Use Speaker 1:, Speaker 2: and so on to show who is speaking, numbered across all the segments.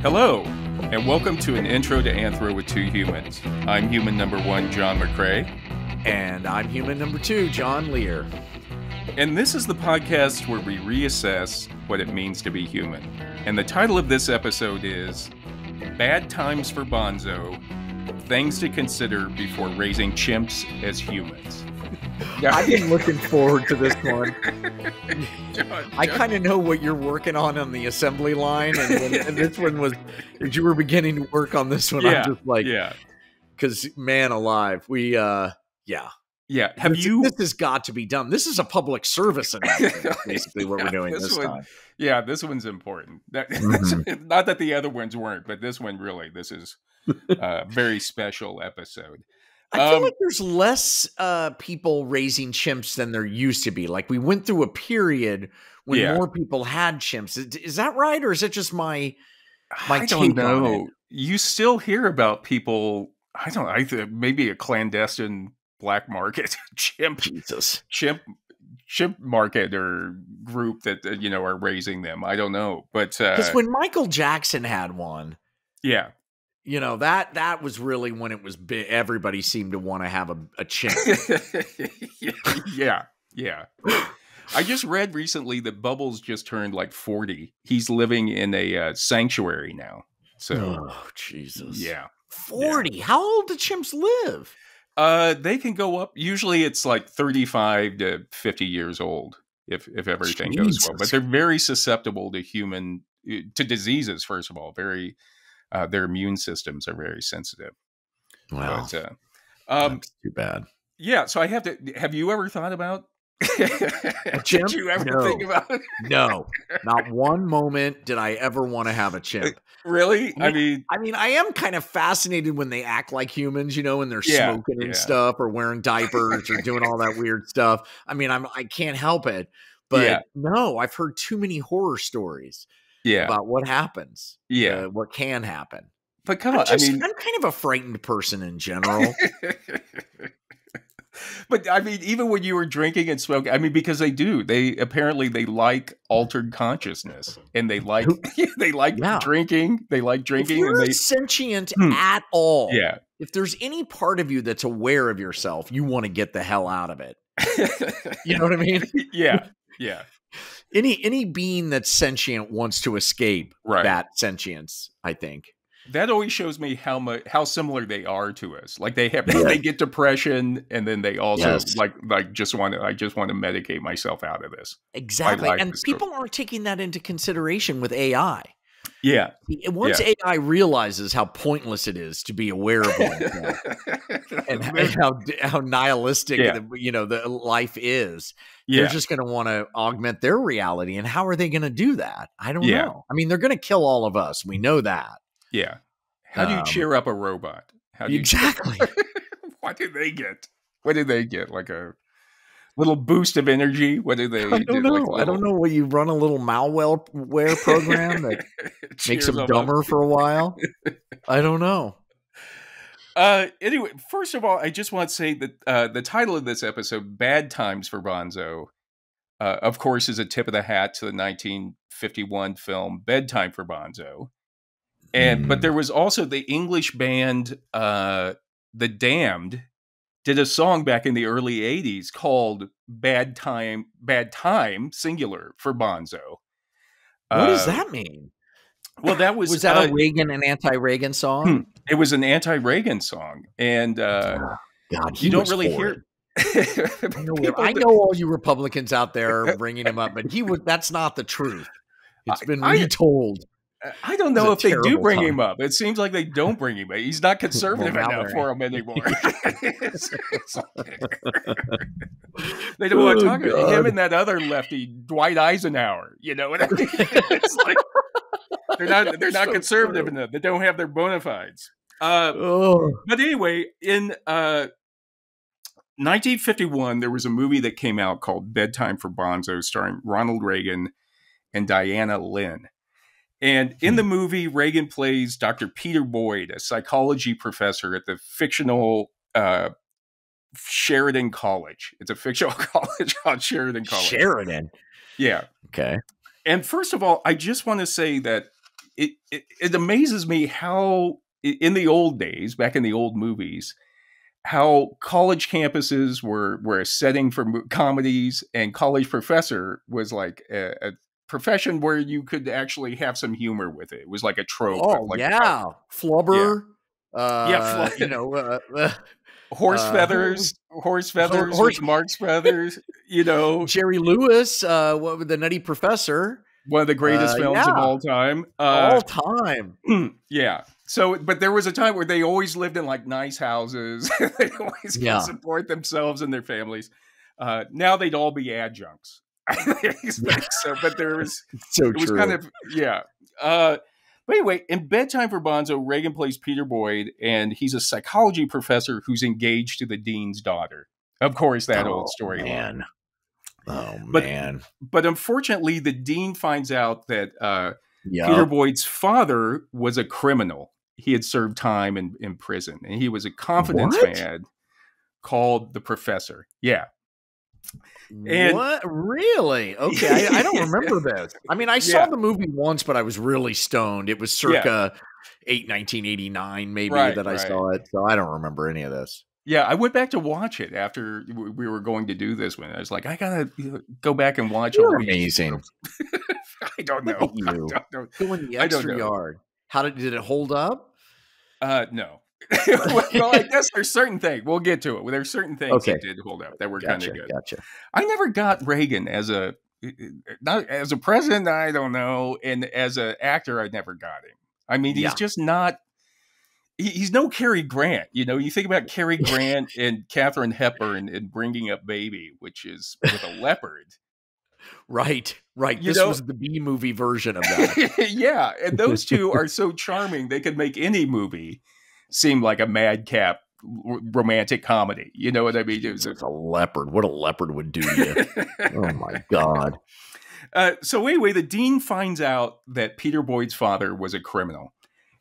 Speaker 1: Hello, and welcome to an intro to Anthro with two humans. I'm human number one, John McCray.
Speaker 2: And I'm human number two, John Lehr.
Speaker 1: And this is the podcast where we reassess what it means to be human. And the title of this episode is Bad Times for Bonzo, Things to Consider Before Raising Chimps as Humans.
Speaker 2: I've been looking forward to this one. I kind of know what you're working on the assembly line, and this one was, as you were beginning to work on this one, I'm just like, because man alive, Have this has got to be done. This is a public service announcement, basically what we're doing this time.
Speaker 1: Yeah, this one's important. Not that the other ones weren't, but this one really, this is a very special episode.
Speaker 2: I feel like there's less people raising chimps than there used to be. Like we went through a period when more people had chimps. Is that right, or is it just my
Speaker 1: I don't know. You still hear about people. I don't know. Maybe a clandestine black market chimp market or group that are raising them. I don't know, but
Speaker 2: because when Michael Jackson had one, that was really when it was big. Everybody seemed to want to have a chimp.
Speaker 1: yeah. I just read recently that Bubbles just turned like 40. He's living in a sanctuary now. So,
Speaker 2: Jesus.
Speaker 1: Yeah.
Speaker 2: 40. Yeah. How old do chimps live?
Speaker 1: They can go up. Usually it's like 35 to 50 years old if everything goes well. But they're very susceptible to diseases, first of all. Very their immune systems are very sensitive.
Speaker 2: Wow.
Speaker 1: But,
Speaker 2: that's too bad.
Speaker 1: Yeah. So have you ever thought about
Speaker 2: a chimp?
Speaker 1: Did you ever think about it?
Speaker 2: No, not one moment did I ever want to have a chimp.
Speaker 1: Really? I mean,
Speaker 2: I am kind of fascinated when they act like humans, when they're smoking and stuff, or wearing diapers, or doing all that weird stuff. I mean, I can't help it, but no, I've heard too many horror stories. About what happens. What can happen.
Speaker 1: But come on,
Speaker 2: I'm kind of a frightened person in general.
Speaker 1: But I mean, even when you were drinking and smoking, because they do. They like altered consciousness, and they like drinking. They like drinking.
Speaker 2: If you're sentient at all, if there's any part of you that's aware of yourself, you want to get the hell out of it. You know what I mean?
Speaker 1: Yeah.
Speaker 2: Any being that's sentient wants to escape that sentience, I think.
Speaker 1: That always shows me how similar they are to us. Like they get depression, and then they also I just want to medicate myself out of this.
Speaker 2: Exactly. And people aren't taking that into consideration with AI.
Speaker 1: Yeah.
Speaker 2: Once AI realizes how pointless it is to be aware of oneself and how nihilistic the life is, they're just going to want to augment their reality. And how are they going to do that? I don't know. I mean, they're going to kill all of us. We know that.
Speaker 1: Yeah. How do you cheer up a robot?
Speaker 2: Exactly.
Speaker 1: What do they get? Like a little boost of energy? What do they do?
Speaker 2: I don't know. I don't know. Will you run a little malware program that makes them dumber for a while? I don't know.
Speaker 1: Anyway, first of all, I just want to say that the title of this episode, Bad Times for Bonzo, of course, is a tip of the hat to the 1951 film Bedtime for Bonzo. But there was also the English band The Damned did a song back in the early 80s called Bad Time, singular, for Bonzo.
Speaker 2: What does that mean?
Speaker 1: Well, that was
Speaker 2: that an anti-Reagan song?
Speaker 1: It was an anti-Reagan song. And
Speaker 2: God,
Speaker 1: you don't really hear
Speaker 2: I know all you Republicans out there bringing him up, but that's not the truth. It's been retold.
Speaker 1: I don't know if they do bring him up. It seems like they don't bring him up. He's not conservative enough for him anymore. They don't want to talk about him and that other lefty, Dwight Eisenhower. You know what I mean? It's like they're not conservative enough. They don't have their bona fides. But anyway, in 1951, there was a movie that came out called Bedtime for Bonzo, starring Ronald Reagan and Diana Lynn. And in the movie, Reagan plays Dr. Peter Boyd, a psychology professor at the fictional Sheridan College. It's a fictional college called Sheridan College.
Speaker 2: Sheridan?
Speaker 1: Yeah.
Speaker 2: Okay.
Speaker 1: And first of all, I just want to say that it amazes me how in the old days, back in the old movies, how college campuses were a setting for comedies, and college professor was like a profession where you could actually have some humor with it. It was like a trope.
Speaker 2: Oh,
Speaker 1: like
Speaker 2: yeah. Flubber.
Speaker 1: Yeah.
Speaker 2: You know,
Speaker 1: horse feathers with Marx Brothers, you know.
Speaker 2: Jerry Lewis, what the Nutty Professor.
Speaker 1: One of the greatest films of all time.
Speaker 2: All time.
Speaker 1: Yeah. So, but there was a time where they always lived in like nice houses. They always could support themselves and their families. Now they'd all be adjuncts. So, but there was
Speaker 2: it was
Speaker 1: kind of but anyway, in Bedtime for Bonzo, Reagan plays Peter Boyd, and he's a psychology professor who's engaged to the dean's daughter. Of course, that old story.
Speaker 2: Man. Man.
Speaker 1: But unfortunately, the dean finds out that Peter Boyd's father was a criminal. He had served time in prison, and he was a confidence man called the Professor. Yeah. And,
Speaker 2: what? Really? Okay. I don't remember this. I mean, I saw the movie once, but I was really stoned. It was circa 1989 maybe that I saw it. So I don't remember any of this.
Speaker 1: Yeah, I went back to watch it after we were going to do this one. I was like, I gotta go back and watch all these.
Speaker 2: Amazing.
Speaker 1: I don't know.
Speaker 2: Doing the extra yard. How did it hold up?
Speaker 1: No. Well, I guess there's certain things. We'll get to it. There's certain things that did hold up that were kind of good.
Speaker 2: Gotcha.
Speaker 1: I never got Reagan not as a president. I don't know, and as an actor, I never got him. I mean, he's just not. He's no Cary Grant. You know, you think about Cary Grant and Katharine Hepburn in Bringing Up Baby, which is with a leopard.
Speaker 2: Right. This was the B movie version of that.
Speaker 1: Yeah, and those two are so charming. They could make any movie seem like a madcap romantic comedy. You know what I mean?
Speaker 2: It's a leopard. What a leopard would do to you. Oh, my God.
Speaker 1: So anyway, the dean finds out that Peter Boyd's father was a criminal.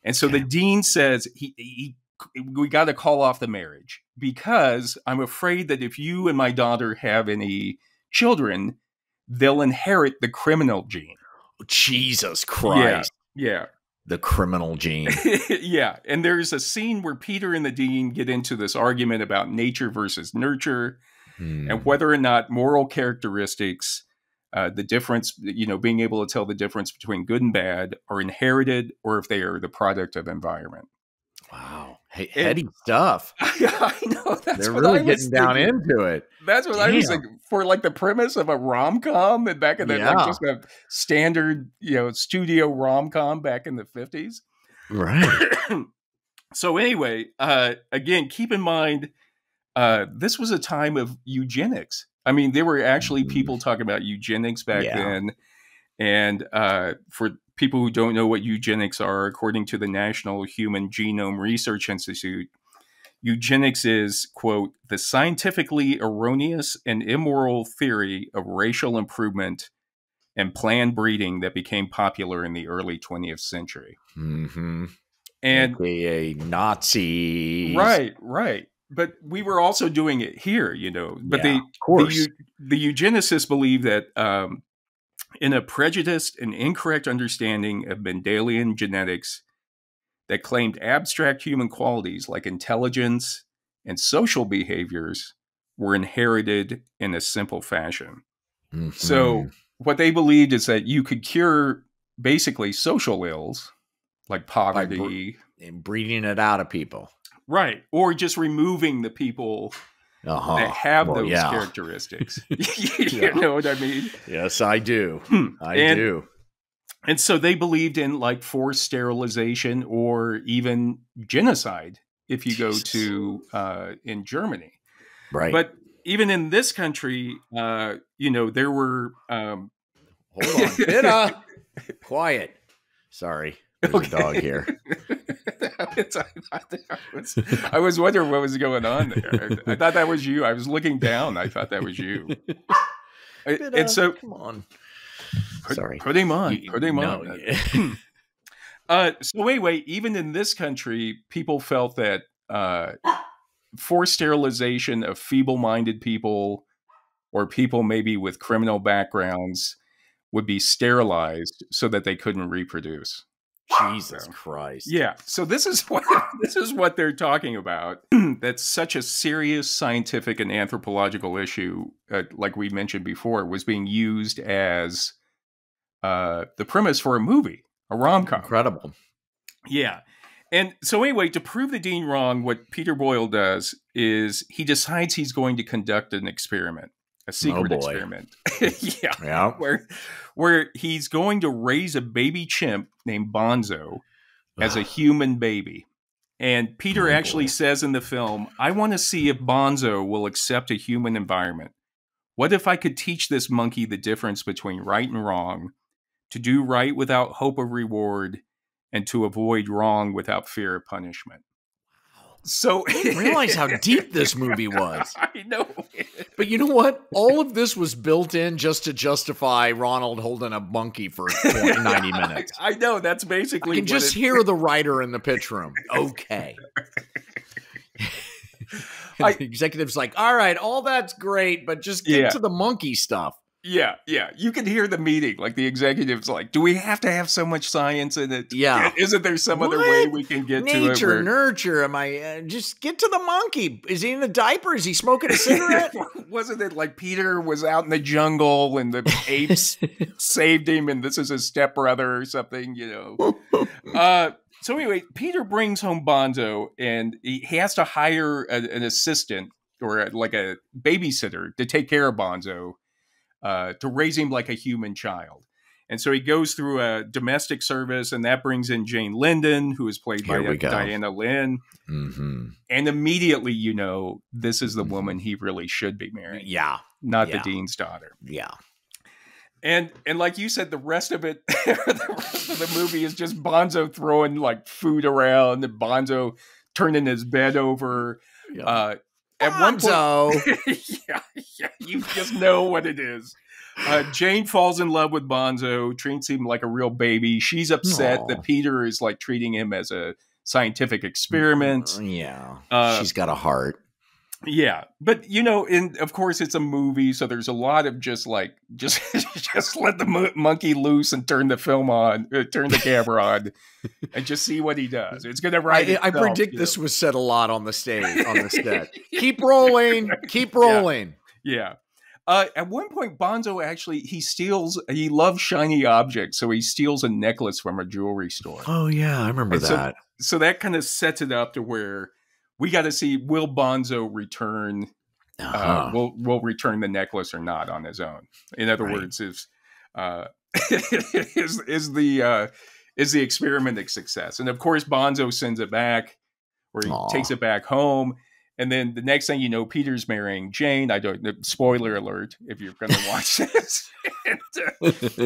Speaker 1: And so the dean says, we got to call off the marriage because I'm afraid that if you and my daughter have any children, they'll inherit the criminal gene.
Speaker 2: Jesus Christ.
Speaker 1: Yeah.
Speaker 2: The criminal gene.
Speaker 1: Yeah. And there's a scene where Peter and the dean get into this argument about nature versus nurture and whether or not moral characteristics, the difference, being able to tell the difference between good and bad are inherited or if they are the product of environment.
Speaker 2: Wow. Heady stuff.
Speaker 1: I know.
Speaker 2: They're really getting down into it.
Speaker 1: That's what I was thinking for like the premise of a rom-com and back in like just a standard, studio rom-com back in the 50s.
Speaker 2: Right.
Speaker 1: So anyway, again, keep in mind, this was a time of eugenics. I mean, there were actually people talking about eugenics back then. And for people who don't know what eugenics are, according to the National Human Genome Research Institute, eugenics is, quote, the scientifically erroneous and immoral theory of racial improvement and planned breeding that became popular in the early 20th century.
Speaker 2: Mm-hmm.
Speaker 1: And
Speaker 2: AKA Nazis.
Speaker 1: Right. But we were also doing it here, But
Speaker 2: of course.
Speaker 1: The eugenicists believe that in a prejudiced and incorrect understanding of Mendelian genetics that claimed abstract human qualities like intelligence and social behaviors were inherited in a simple fashion. Mm-hmm. So what they believed is that you could cure basically social ills like poverty.
Speaker 2: And breeding it out of people.
Speaker 1: Right. Or just removing the people that have those characteristics. You know what I mean?
Speaker 2: Yes, I do. I do.
Speaker 1: And so they believed in like forced sterilization or even genocide if you go to in Germany.
Speaker 2: Right.
Speaker 1: But even in this country, there were...
Speaker 2: Hold on. Pika. Quiet. Sorry. There's a dog here.
Speaker 1: I was wondering what was going on there. I thought that was you. I was looking down. I thought that was you. And so,
Speaker 2: come on.
Speaker 1: Sorry. Put him on. Put him on. So anyway, even in this country, people felt that forced sterilization of feeble-minded people or people maybe with criminal backgrounds would be sterilized so that they couldn't reproduce.
Speaker 2: Jesus Christ.
Speaker 1: Yeah. So this is what they're talking about. That's such a serious scientific and anthropological issue, like we mentioned before, was being used as the premise for a movie, a rom-com.
Speaker 2: Incredible.
Speaker 1: Yeah. And so anyway, to prove the dean wrong, what Peter Boyle does is he decides he's going to conduct an experiment, a secret experiment. Yeah. Where he's going to raise a baby chimp named Bonzo as a human baby. And Peter actually says in the film, I want to see if Bonzo will accept a human environment. What if I could teach this monkey the difference between right and wrong, to do right without hope of reward, and to avoid wrong without fear of punishment? So
Speaker 2: I didn't realize how deep this movie was.
Speaker 1: I know.
Speaker 2: But you know what? All of this was built in just to justify Ronald holding a monkey for 90 minutes.
Speaker 1: I know. That's basically
Speaker 2: I can just hear the writer in the pitch room. Okay. The executive's like, all right, all that's great, but just get to the monkey stuff.
Speaker 1: Yeah. You can hear the meeting. Like the executive's like, do we have to have so much science in it?
Speaker 2: Yeah.
Speaker 1: Isn't there some other way we can get to it?
Speaker 2: Nature, nurture. Am I just get to the monkey? Is he in a diaper? Is he smoking a cigarette?
Speaker 1: Wasn't it like Peter was out in the jungle and the apes saved him and this is his stepbrother or something, So anyway, Peter brings home Bonzo and he has to hire an assistant or like a babysitter to take care of Bonzo. To raise him like a human child. And so he goes through a domestic service, and that brings in Jane Linden, who is played by Diana Lynn.
Speaker 2: Mm-hmm.
Speaker 1: And immediately, this is the woman he really should be marrying.
Speaker 2: Yeah.
Speaker 1: Not the dean's daughter.
Speaker 2: Yeah.
Speaker 1: And like you said, the rest of it, the rest of the movie is just Bonzo throwing like food around, and Bonzo turning his bed over.
Speaker 2: Yeah.
Speaker 1: At
Speaker 2: Bonzo.
Speaker 1: One point, yeah, you just know what it is. Jane falls in love with Bonzo, treats him like a real baby. She's upset that Peter is like treating him as a scientific experiment.
Speaker 2: Yeah, she's got a heart.
Speaker 1: Yeah, but and of course it's a movie, so there's a lot of just let the monkey loose and turn the film on, turn the camera on, and just see what he does. It's gonna write.
Speaker 2: I predict this was said a lot on the stage, on the set. Keep rolling, keep rolling.
Speaker 1: Yeah. At one point, Bonzo actually he loves shiny objects, so he steals a necklace from a jewelry store.
Speaker 2: Oh yeah, I remember that.
Speaker 1: So that kind of sets it up to where we got to see, will Bonzo return? Will return the necklace or not on his own? In other words, is the experiment a success? And of course, Bonzo sends it back, or he takes it back home. And then the next thing you know, Peter's marrying Jane. Spoiler alert if you're going to watch this.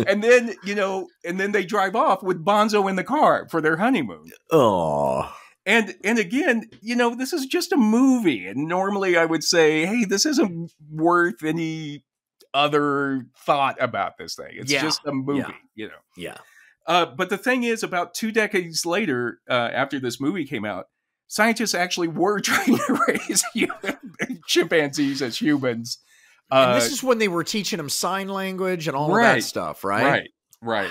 Speaker 1: and then they drive off with Bonzo in the car for their honeymoon.
Speaker 2: Oh.
Speaker 1: And again, this is just a movie. And normally I would say, hey, this isn't worth any other thought about this thing. It's just a movie,
Speaker 2: Yeah.
Speaker 1: But the thing is, about 2 decades later, after this movie came out, scientists actually were trying to raise chimpanzees as humans.
Speaker 2: And this is when they were teaching them sign language and all of that stuff, right?
Speaker 1: Right.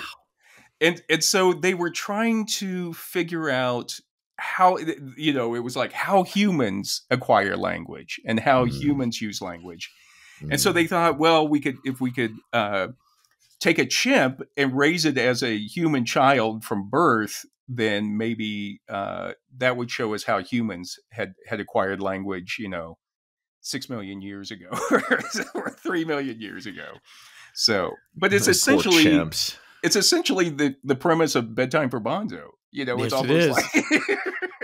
Speaker 1: And so they were trying to figure out how, it was like how humans acquire language and how humans use language. And so they thought, well, if we could take a chimp and raise it as a human child from birth, then maybe that would show us how humans had acquired language, 6 million years ago or 3 million years ago. So, but it's essentially the premise of Bedtime for Bonzo. It's almost like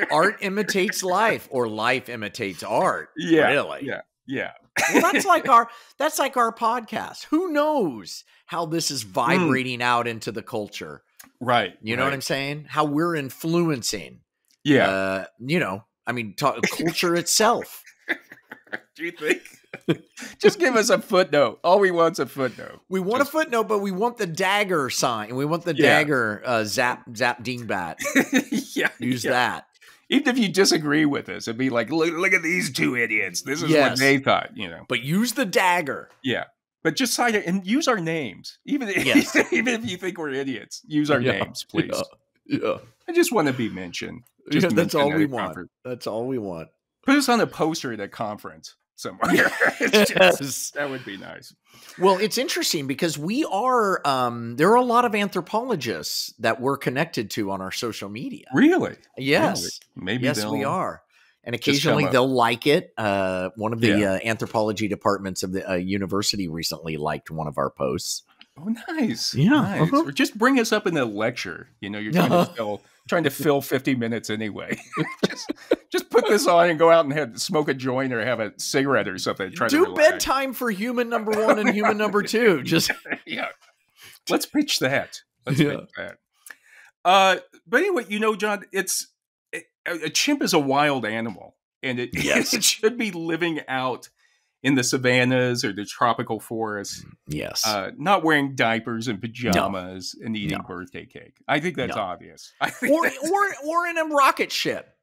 Speaker 2: art imitates life, or life imitates art.
Speaker 1: Yeah,
Speaker 2: really.
Speaker 1: Yeah.
Speaker 2: Well, that's like our podcast. Who knows how this is vibrating out into the culture?
Speaker 1: Right.
Speaker 2: You know what I'm saying? How we're influencing.
Speaker 1: Yeah.
Speaker 2: Culture itself.
Speaker 1: Do you think? Just give us a footnote. All we want's a footnote.
Speaker 2: We want a footnote, but we want the dagger sign. We want the dagger zap dingbat. Use that.
Speaker 1: Even if you disagree with us, it'd be like, look at these two idiots. This is what they thought,
Speaker 2: But use the dagger.
Speaker 1: Yeah. But just sign it and use our names. Even if you think we're idiots, use our names, please.
Speaker 2: Yeah.
Speaker 1: I just want to be mentioned.
Speaker 2: Yeah, that's all we want. That's all we want.
Speaker 1: Put us on a poster at a conference somewhere.
Speaker 2: Yes.
Speaker 1: That would be nice.
Speaker 2: Well, it's interesting because we are, there are a lot of anthropologists that we're connected to on our social media.
Speaker 1: Really?
Speaker 2: Yes.
Speaker 1: Really? Maybe
Speaker 2: yes, we are. And occasionally they'll like it. One of the anthropology departments of the university recently liked one of our posts.
Speaker 1: Oh, nice.
Speaker 2: Yeah.
Speaker 1: Nice. Or just bring us up in a lecture. You know, you're trying to fill 50 minutes anyway. just put this on and go out and smoke a joint or have a cigarette or something.
Speaker 2: Do bedtime for human number 1 and human number 2. Just
Speaker 1: let's pitch that. Pitch that. But anyway, you know, John, a chimp is a wild animal, and it should be living out in the savannas or the tropical forests.
Speaker 2: Yes.
Speaker 1: Not wearing diapers and pajamas and eating birthday cake. I think that's obvious.
Speaker 2: Or in a rocket ship.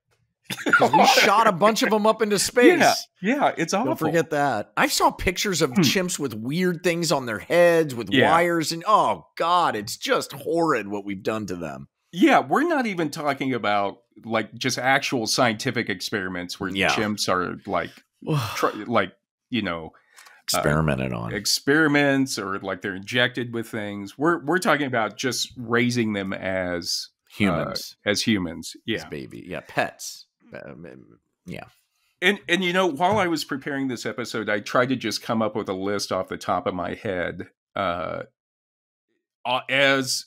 Speaker 2: We shot a bunch of them up into space.
Speaker 1: Yeah, it's awful.
Speaker 2: Don't forget that. I saw pictures of chimps with weird things on their heads with wires, and oh God, it's just horrid what we've done to them.
Speaker 1: Yeah, we're not even talking about like just actual scientific experiments where chimps are like you know,
Speaker 2: experimented on
Speaker 1: experiments or like they're injected with things. We're talking about just raising them as
Speaker 2: humans,
Speaker 1: as
Speaker 2: baby, pets,
Speaker 1: And you know, while I was preparing this episode, I tried to just come up with a list off the top of my head as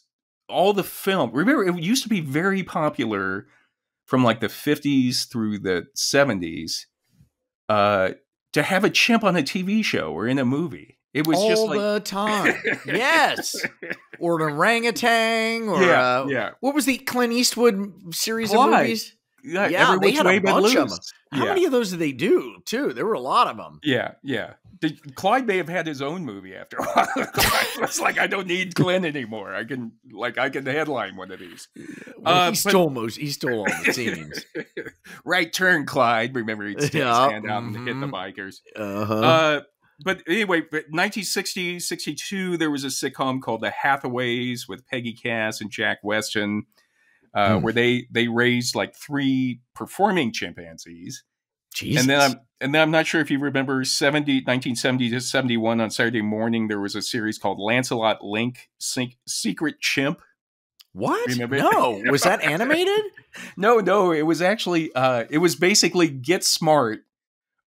Speaker 1: all the film. Remember, it used to be very popular from like the 50s through the 70s. To have a chimp on a TV show or in a movie. It was just like...
Speaker 2: all the time. Yes. Or an orangutan. Or what was the Clint Eastwood series of movies?
Speaker 1: Yeah,
Speaker 2: they had a bunch of them. How many of those did they do, too? There were a lot of them.
Speaker 1: Yeah. Clyde may have had his own movie after a while. It's like, I don't need Clint anymore. I can headline one of these.
Speaker 2: Well, he stole all the scenes.
Speaker 1: Right turn, Clyde. Remember, he'd stand out and hit the bikers. But anyway, 1960, 62, there was a sitcom called The Hathaways with Peggy Cass and Jack Weston, where they raised like 3 performing chimpanzees.
Speaker 2: Jesus.
Speaker 1: And then I'm not sure if you remember 1970 to 71 on Saturday morning, there was a series called Lancelot Link Secret Chimp.
Speaker 2: What?
Speaker 1: Remember?
Speaker 2: No. Was that animated?
Speaker 1: No. It was actually, it was basically Get Smart,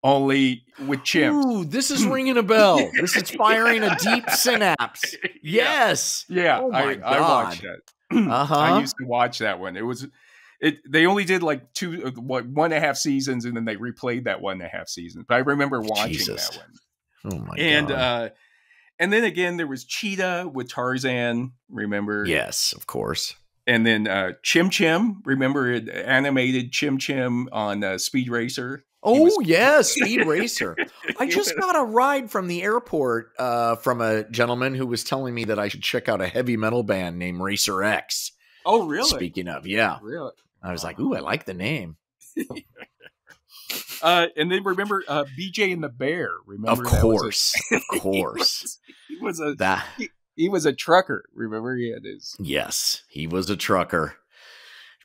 Speaker 1: only with chimps.
Speaker 2: Ooh, this is ringing a bell. This is firing a deep synapse. Yes.
Speaker 1: Yeah.
Speaker 2: Oh my God.
Speaker 1: I watched that. I used to watch that one. They only did like 1.5 seasons, and then they replayed that 1.5 seasons. But I remember watching that one.
Speaker 2: Oh my God.
Speaker 1: And then again, there was Cheetah with Tarzan. Remember?
Speaker 2: Yes, of course.
Speaker 1: And then Chim Chim. Remember it animated Chim Chim on Speed Racer?
Speaker 2: Oh, yeah, Speed Racer. I just got a ride from the airport from a gentleman who was telling me that I should check out a heavy metal band named Racer X.
Speaker 1: Oh, really?
Speaker 2: Speaking of, yeah.
Speaker 1: Really?
Speaker 2: I was like, ooh, I like the name.
Speaker 1: And then remember BJ and the Bear. Remember?
Speaker 2: Of course. Of course.
Speaker 1: He was a trucker. Remember? He had his...
Speaker 2: Yes, he was a trucker.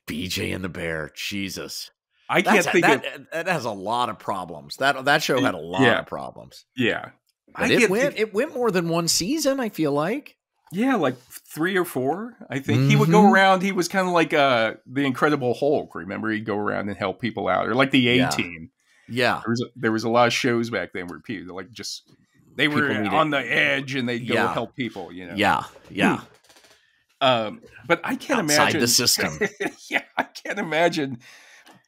Speaker 2: BJ and the Bear. Jesus.
Speaker 1: I can't think
Speaker 2: that has a lot of problems. That show had a lot of problems.
Speaker 1: Yeah.
Speaker 2: But it went more than one season, I feel like.
Speaker 1: Yeah, like 3 or 4, I think. He would go around. He was kind of like the Incredible Hulk. Remember, he'd go around and help people out, or like the A-Team.
Speaker 2: Yeah,
Speaker 1: there was a lot of shows back then where people like they were on the edge and they'd go help people. You know.
Speaker 2: Yeah.
Speaker 1: But I can't imagine
Speaker 2: the system.
Speaker 1: Yeah, I can't imagine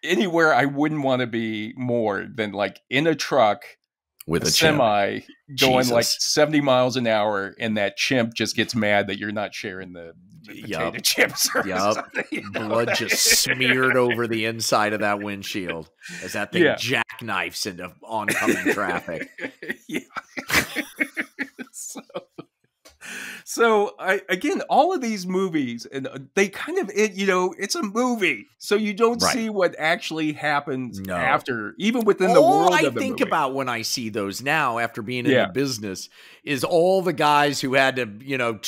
Speaker 1: anywhere I wouldn't want to be more than like in a truck
Speaker 2: with a
Speaker 1: semi going like 70 miles an hour, and that chimp just gets mad that you're not sharing the potato chips or something. You know?
Speaker 2: Blood just smeared over the inside of that windshield as that thing jackknifes into oncoming traffic.
Speaker 1: Yeah. So again, all of these movies, and they kind of, it's a movie, so you don't see what actually happens after, even within the world of the movie.
Speaker 2: All I think about when I see those now, after being in the business, is all the guys who had to,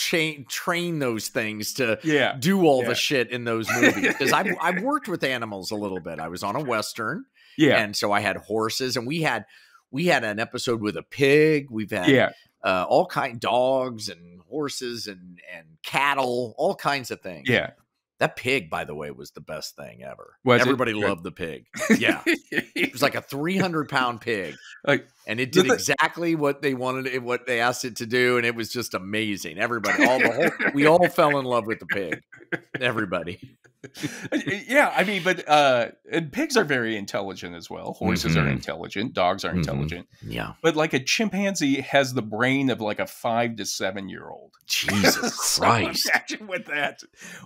Speaker 2: train those things to do all the shit in those movies. Because I've worked with animals a little bit. I was on a Western, and so I had horses, and we had an episode with a pig. We've had all kind dogs and horses and cattle, all kinds of things.
Speaker 1: Yeah.
Speaker 2: That pig, by the way, was the best thing ever. Everybody loved the pig. Yeah. It was like a 300-pound pig. And it did exactly what they wanted, what they asked it to do. And it was just amazing. Everybody, we all fell in love with the pig. Everybody.
Speaker 1: Yeah, I mean, but and pigs are very intelligent as well. Horses are intelligent. Dogs are intelligent.
Speaker 2: Yeah.
Speaker 1: But like a chimpanzee has the brain of like a 5 to 7 year old.
Speaker 2: Jesus Christ.
Speaker 1: So imagine with that.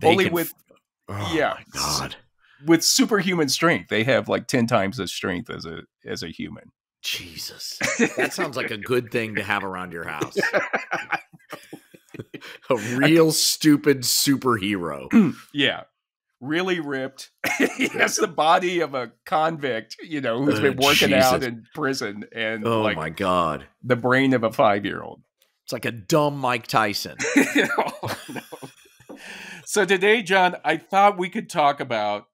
Speaker 1: Only with
Speaker 2: my God.
Speaker 1: With superhuman strength. They have like 10 times the strength as a human.
Speaker 2: Jesus. That sounds like a good thing to have around your house. A real stupid superhero.
Speaker 1: Yeah. Really ripped. He has the body of a convict, who's been working out in prison, and
Speaker 2: my God,
Speaker 1: the brain of a 5-year-old.
Speaker 2: It's like a dumb Mike Tyson.
Speaker 1: Oh, no. So today, John, I thought we could talk about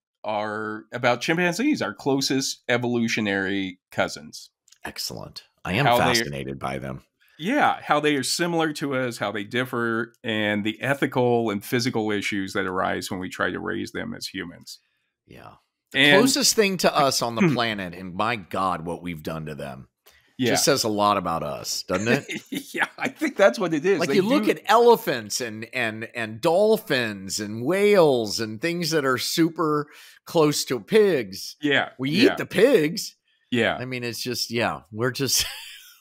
Speaker 1: chimpanzees, our closest evolutionary cousins.
Speaker 2: Excellent. I am fascinated by them.
Speaker 1: Yeah, how they are similar to us, how they differ, and the ethical and physical issues that arise when we try to raise them as humans.
Speaker 2: Yeah. The closest thing to us on the planet, and my God, what we've done to them. Just says a lot about us, doesn't it?
Speaker 1: Yeah, I think that's what it is.
Speaker 2: Like you look at elephants and dolphins and whales and things that are super close to pigs.
Speaker 1: Yeah.
Speaker 2: We eat the pigs.
Speaker 1: Yeah.
Speaker 2: I mean, it's just, we're just...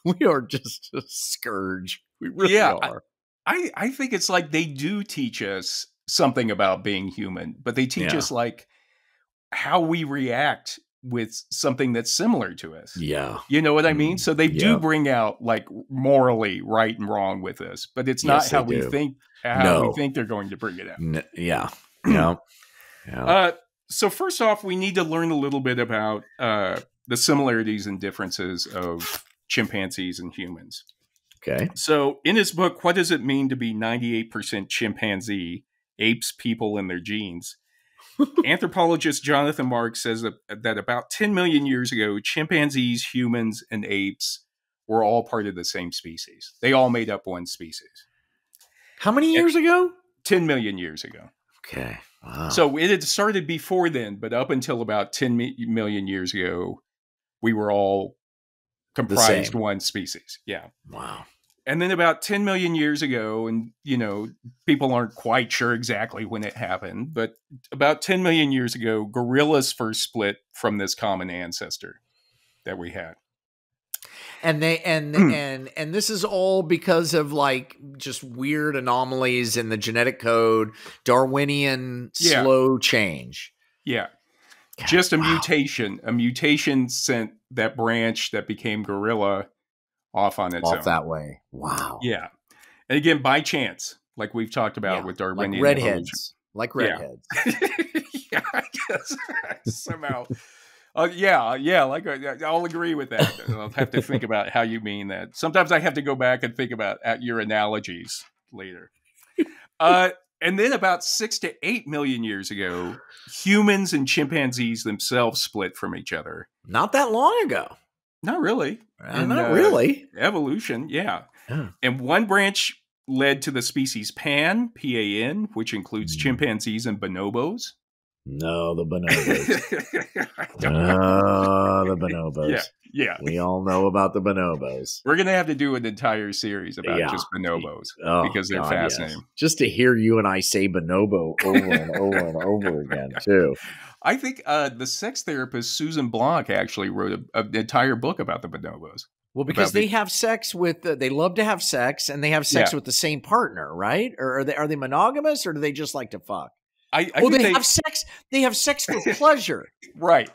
Speaker 2: We are just a scourge. We really are.
Speaker 1: I think it's like they do teach us something about being human, but they teach us like how we react with something that's similar to us.
Speaker 2: Yeah.
Speaker 1: You know what I mean? So they do bring out like morally right and wrong with us, but it's not how we think we think they're going to bring it out.
Speaker 2: Yeah.
Speaker 1: So first off, we need to learn a little bit about the similarities and differences of chimpanzees and humans.
Speaker 2: Okay.
Speaker 1: So in his book, What Does It Mean to Be 98% Chimpanzee? Apes, People, and Their Genes, anthropologist Jonathan Marks says that about 10 million years ago, chimpanzees, humans, and apes were all part of the same species. They all made up one species.
Speaker 2: How many years ago?
Speaker 1: 10 million years ago.
Speaker 2: Okay. Wow.
Speaker 1: So it had started before then, but up until about 10 million years ago, we were all comprised one species. Yeah.
Speaker 2: Wow.
Speaker 1: And then about 10 million years ago, and, people aren't quite sure exactly when it happened, but about 10 million years ago, gorillas first split from this common ancestor that we had.
Speaker 2: And and this is all because of like just weird anomalies in the genetic code, Darwinian slow change.
Speaker 1: Yeah. Just a mutation. A mutation sent that branch that became gorilla off on its own.
Speaker 2: Off that way. Wow.
Speaker 1: Yeah. And again, by chance, like we've talked about with Darwinian
Speaker 2: redheads. Like redheads.
Speaker 1: Yeah, I guess. Somehow. I'll agree with that. I'll have to think about how you mean that. Sometimes I have to go back and think about your analogies later. And then about 6 to 8 million years ago, humans and chimpanzees themselves split from each other.
Speaker 2: Not that long ago.
Speaker 1: Not really.
Speaker 2: Not really.
Speaker 1: Evolution, yeah. And one branch led to the species Pan, P-A-N, which includes chimpanzees and bonobos.
Speaker 2: No, the bonobos. The bonobos.
Speaker 1: Yeah.
Speaker 2: We all know about the bonobos.
Speaker 1: We're going to have to do an entire series about just bonobos because they're fascinating. Yes.
Speaker 2: Just to hear you and I say bonobo over and over and over again, too.
Speaker 1: I think the sex therapist Susan Blanc actually wrote an entire book about the bonobos.
Speaker 2: Well, because they have sex with, they love to have sex, and they have sex with the same partner, right? Or are they monogamous, or do they just like to fuck?
Speaker 1: I think
Speaker 2: they have sex. They have sex for pleasure.
Speaker 1: Right.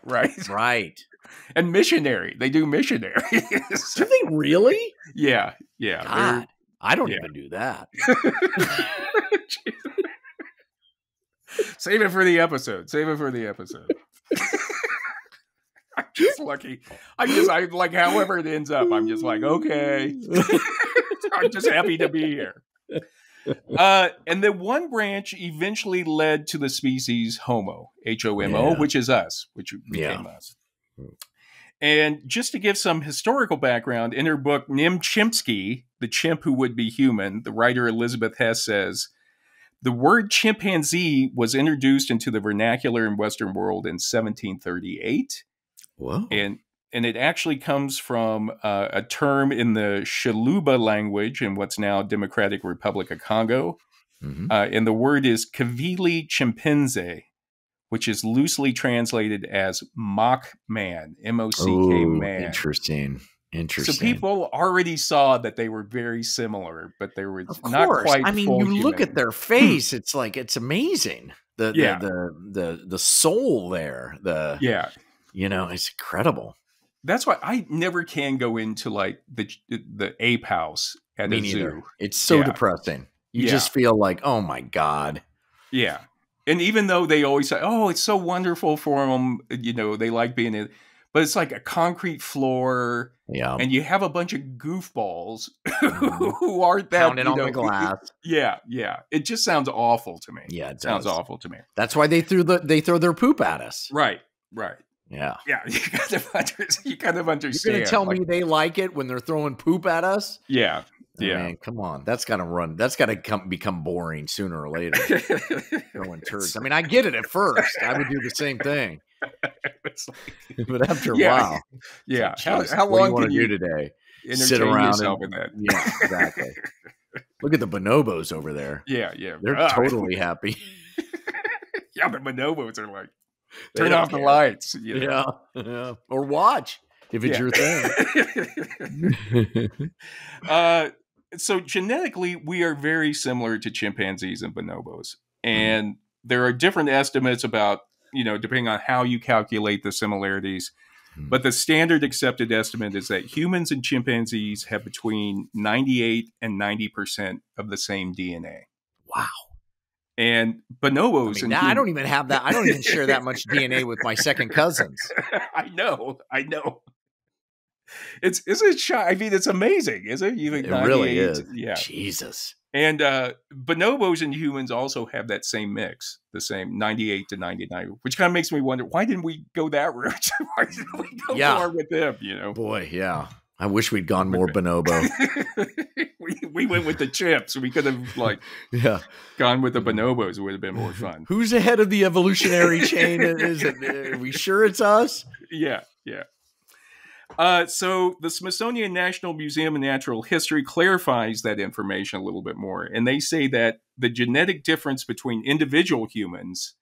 Speaker 1: And missionary. They do missionary.
Speaker 2: Do they really?
Speaker 1: Yeah.
Speaker 2: God, I don't even do that.
Speaker 1: Save it for the episode. Save it for the episode. I'm just lucky. I like however it ends up. I'm just like, okay. I'm just happy to be here. And then one branch eventually led to the species Homo, Homo, which is us, which became us. And just to give some historical background, in her book Nim Chimpsky, The Chimp Who Would Be Human, the writer Elizabeth Hess says, the word chimpanzee was introduced into the vernacular in Western world in 1738.
Speaker 2: Whoa.
Speaker 1: And it actually comes from a term in the Shaluba language in what's now Democratic Republic of Congo. Mm-hmm. And the word is Kavili chimpanzee, which is loosely translated as mock man, M-O-C-K man.
Speaker 2: Interesting.
Speaker 1: So people already saw that they were very similar, but they were not quite.
Speaker 2: I mean, you
Speaker 1: human.
Speaker 2: look at their face; it's like it's amazing. The soul there. It's incredible.
Speaker 1: That's why I never can go into like the ape house at a zoo.
Speaker 2: It's so depressing. You just feel like, oh my God.
Speaker 1: Yeah. And even though they always say, oh, it's so wonderful for them, they like being in, but it's like a concrete floor.
Speaker 2: Yeah.
Speaker 1: And you have a bunch of goofballs who aren't that
Speaker 2: pounding on the glass.
Speaker 1: Yeah. It just sounds awful to me.
Speaker 2: Yeah, it
Speaker 1: sounds awful to me.
Speaker 2: That's why they throw their poop at us.
Speaker 1: Right.
Speaker 2: Yeah.
Speaker 1: Yeah. You kind of understand.
Speaker 2: You're going to tell me they like it when they're throwing poop at us?
Speaker 1: Yeah.
Speaker 2: Yeah. Man, come on. That's got to run. That's got to become boring sooner or later. Throwing turds. I mean, I get it at first. I would do the same thing. But after a while.
Speaker 1: Yeah.
Speaker 2: Like,
Speaker 1: how long
Speaker 2: can you do today? Sit around
Speaker 1: in that?
Speaker 2: Yeah, exactly. Look at the bonobos over there.
Speaker 1: Yeah.
Speaker 2: They're totally happy.
Speaker 1: Yeah, the bonobos are like, turn off the lights.
Speaker 2: Yeah. Or watch if it's your
Speaker 1: thing. So genetically, we are very similar to chimpanzees and bonobos. And there are different estimates about, depending on how you calculate the similarities. But the standard accepted estimate is that humans and chimpanzees have between 98 and 90% of the same DNA. Wow. And bonobos.
Speaker 2: I don't even have that. I don't even share that much DNA with my second cousins.
Speaker 1: I know. It's shy. I mean, it's amazing, isn't it?
Speaker 2: It really is.
Speaker 1: Yeah.
Speaker 2: Jesus.
Speaker 1: And bonobos and humans also have that same mix, the same 98 to 99, which kind of makes me wonder, why didn't we go that route? Why didn't we go more with them,
Speaker 2: Boy, yeah. I wish we'd gone more bonobo.
Speaker 1: we went with the chimps. We could have gone with the bonobos. It would have been more fun.
Speaker 2: Who's ahead of the evolutionary chain? Are we sure it's us?
Speaker 1: Yeah. So the Smithsonian National Museum of Natural History clarifies that information a little bit more. And they say that the genetic difference between individual humans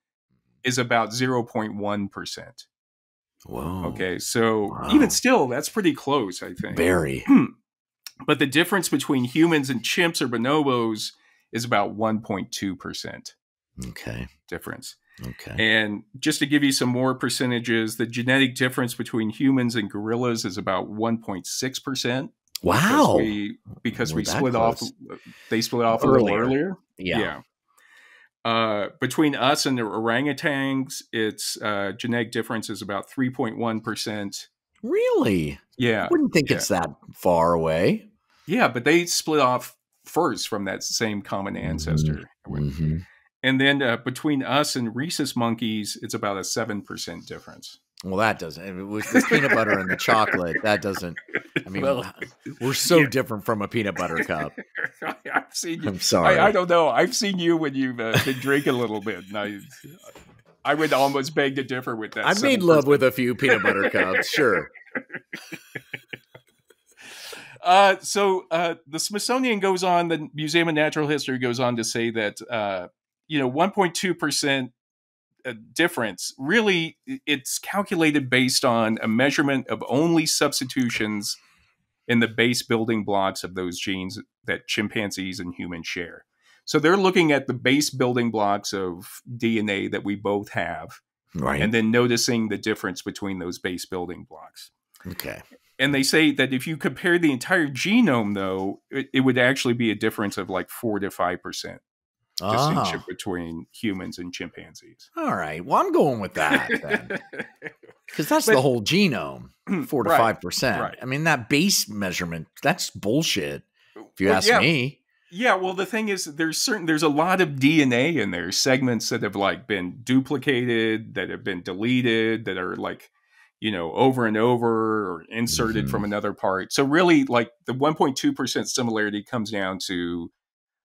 Speaker 1: is about 0.1%.
Speaker 2: Whoa.
Speaker 1: Okay. So even still, that's pretty close, I think.
Speaker 2: Very.
Speaker 1: But the difference between humans and chimps or bonobos is about 1.2%.
Speaker 2: Okay.
Speaker 1: Difference.
Speaker 2: Okay.
Speaker 1: And just to give you some more percentages, the genetic difference between humans and gorillas is about 1.6%.
Speaker 2: Wow.
Speaker 1: Because we split off. They split off a little earlier.
Speaker 2: Yeah.
Speaker 1: Between us and the orangutans, its genetic difference is about 3.1%.
Speaker 2: Really?
Speaker 1: Yeah.
Speaker 2: I wouldn't think it's that far away.
Speaker 1: Yeah, but they split off first from that same common ancestor.
Speaker 2: Mm-hmm.
Speaker 1: And then between us and rhesus monkeys, it's about a 7% difference.
Speaker 2: Well, that doesn't. With the peanut butter and the chocolate, that doesn't. I mean, we're so different from a peanut butter cup.
Speaker 1: I've seen you.
Speaker 2: I'm sorry.
Speaker 1: I don't know. I've seen you when you've been drinking a little bit. And I would almost beg to differ with that.
Speaker 2: I made love with a few peanut butter cups, sure.
Speaker 1: So the Smithsonian goes on, the Museum of Natural History goes on to say that, 1.2% difference, really, it's calculated based on a measurement of only substitutions in the base building blocks of those genes that chimpanzees and humans share. So they're looking at the base building blocks of DNA that we both have,
Speaker 2: right,
Speaker 1: and then noticing the difference between those base building blocks.
Speaker 2: Okay.
Speaker 1: And they say that if you compare the entire genome, though, it would actually be a difference of like 4 to 5% distinction between humans and chimpanzees.
Speaker 2: All right. Well, I'm going with that then. Because that's the whole genome, 4 to 5%.
Speaker 1: Right.
Speaker 2: I mean, that base measurement, that's bullshit, if you ask me.
Speaker 1: Yeah, well, the thing is, there's a lot of DNA in there, segments that have like been duplicated, that have been deleted, that are like, over and over or inserted from another part. So really, like the 1.2% similarity comes down to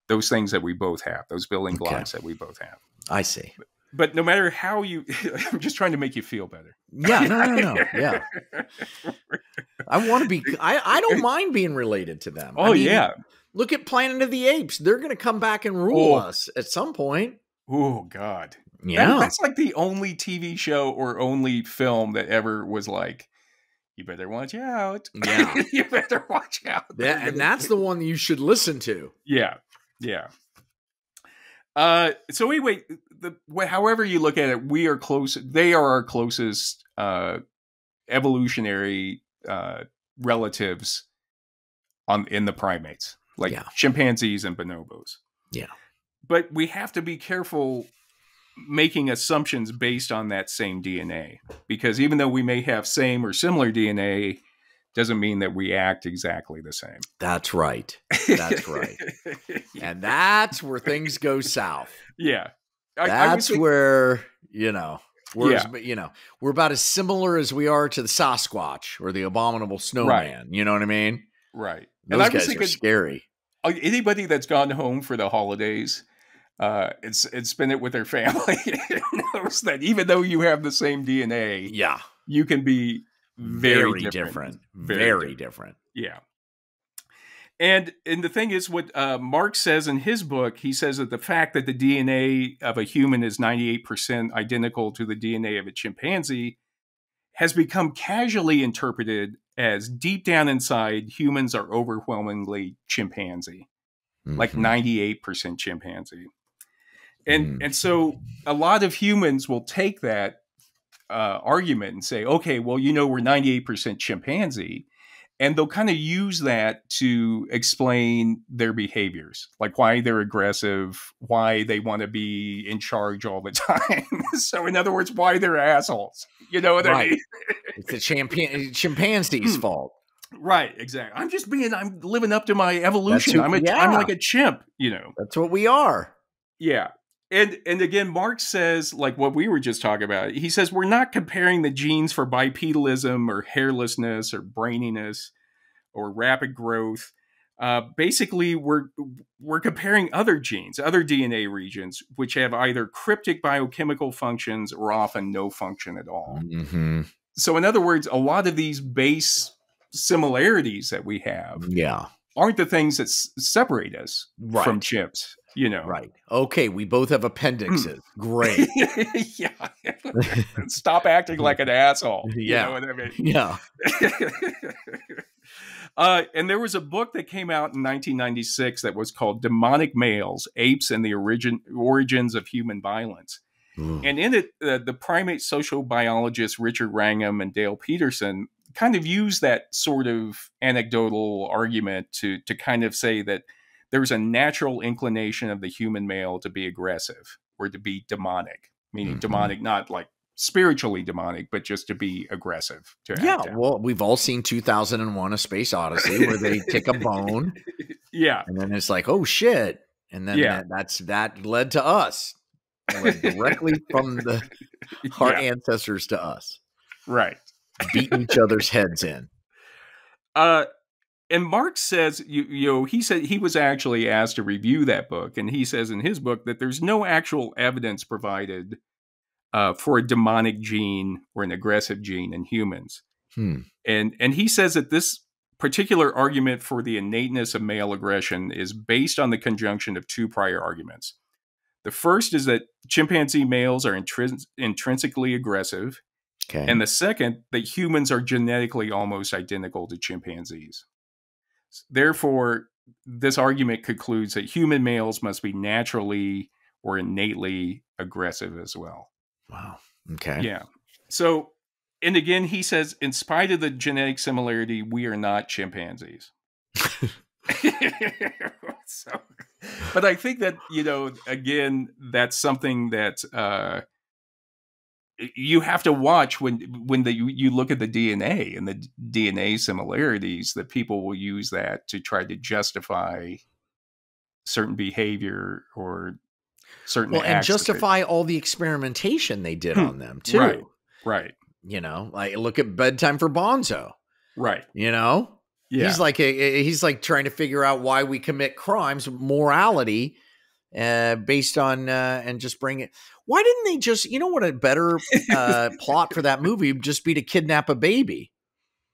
Speaker 1: those things that we both have, those building blocks that we both have.
Speaker 2: I see.
Speaker 1: But no matter how I'm just trying to make you feel better.
Speaker 2: Yeah, no. Yeah. I want to be, I don't mind being related to them.
Speaker 1: Oh, yeah.
Speaker 2: Look at Planet of the Apes. They're going to come back and rule us at some point.
Speaker 1: Oh, God.
Speaker 2: Yeah.
Speaker 1: That's like the only TV show or only film that ever was like, you better watch out.
Speaker 2: Yeah.
Speaker 1: You better watch out.
Speaker 2: And that's the one you should listen to.
Speaker 1: Yeah. Yeah. So anyway, however you look at it, we are close. They are our closest evolutionary relatives in the primates, like chimpanzees and bonobos.
Speaker 2: Yeah.
Speaker 1: But we have to be careful making assumptions based on that same DNA, because even though we may have same or similar DNA, doesn't mean that we act exactly the same.
Speaker 2: That's right. That's right. And that's where things go south.
Speaker 1: Yeah.
Speaker 2: That's where, we're about as similar as we are to the Sasquatch or the abominable snowman.
Speaker 1: Right.
Speaker 2: You know what I mean?
Speaker 1: Right.
Speaker 2: Those guys are scary.
Speaker 1: Anybody that's gone home for the holidays and spent it with their family knows that even though you have the same DNA, you can be very different.
Speaker 2: Very different.
Speaker 1: Yeah. And the thing is, what Mark says in his book, he says that the fact that the DNA of a human is 98% identical to the DNA of a chimpanzee has become casually interpreted as deep down inside, humans are overwhelmingly chimpanzee, like 98% chimpanzee. And so a lot of humans will take that argument and say, okay, well, we're 98% chimpanzee. And they'll kind of use that to explain their behaviors, like why they're aggressive, why they want to be in charge all the time. So in other words, why they're assholes. You know what I mean?
Speaker 2: It's the chimpanzee's fault.
Speaker 1: Right, exactly. I'm living up to my evolution. I'm like a chimp,
Speaker 2: That's what we are.
Speaker 1: Yeah. And again, Mark says, like what we were just talking about, he says, we're not comparing the genes for bipedalism or hairlessness or braininess or rapid growth. Basically, we're comparing other genes, other DNA regions, which have either cryptic biochemical functions or often no function at all.
Speaker 2: Mm-hmm.
Speaker 1: So in other words, a lot of these base similarities that we have aren't the things that separate us from chimps.
Speaker 2: Right. Okay, we both have appendixes. Great.
Speaker 1: Yeah. Stop acting like an asshole.
Speaker 2: Yeah.
Speaker 1: You know what I mean?
Speaker 2: Yeah.
Speaker 1: And there was a book that came out in 1996 that was called Demonic Males, Apes and the Origins of Human Violence. And in it, the primate social biologists Richard Wrangham and Dale Peterson kind of used that sort of anecdotal argument to kind of say that there's a natural inclination of the human male to be aggressive or to be demonic, meaning demonic, not like spiritually demonic, but just to be aggressive.
Speaker 2: Well, we've all seen 2001: A Space Odyssey where they take a bone.
Speaker 1: Yeah.
Speaker 2: And then it's like, oh shit. And then that led to us. It led directly from our ancestors to us.
Speaker 1: Right.
Speaker 2: Beating each other's heads in.
Speaker 1: And Mark says, he said he was actually asked to review that book. And he says in his book that there's no actual evidence provided for a demonic gene or an aggressive gene in humans. And he says that this particular argument for the innateness of male aggression is based on the conjunction of two prior arguments. The first is that chimpanzee males are intrinsically aggressive.
Speaker 2: Okay.
Speaker 1: And the second, that humans are genetically almost identical to chimpanzees. Therefore, this argument concludes that human males must be naturally or innately aggressive as well.
Speaker 2: Wow. Okay.
Speaker 1: Yeah. So And again, he says, in spite of the genetic similarity, we are not chimpanzees. So, but I think that, again, that's something that you have to watch when you look at the DNA and the DNA similarities, that people will use that to try to justify certain behavior or certain acts.
Speaker 2: And justify all the experimentation they did on them too.
Speaker 1: Right.
Speaker 2: Like look at Bedtime for Bonzo.
Speaker 1: Right.
Speaker 2: Yeah. He's like trying to figure out why we commit crimes, morality, based on and just bring it. Why didn't they just, what a better plot for that movie would just be to kidnap a baby?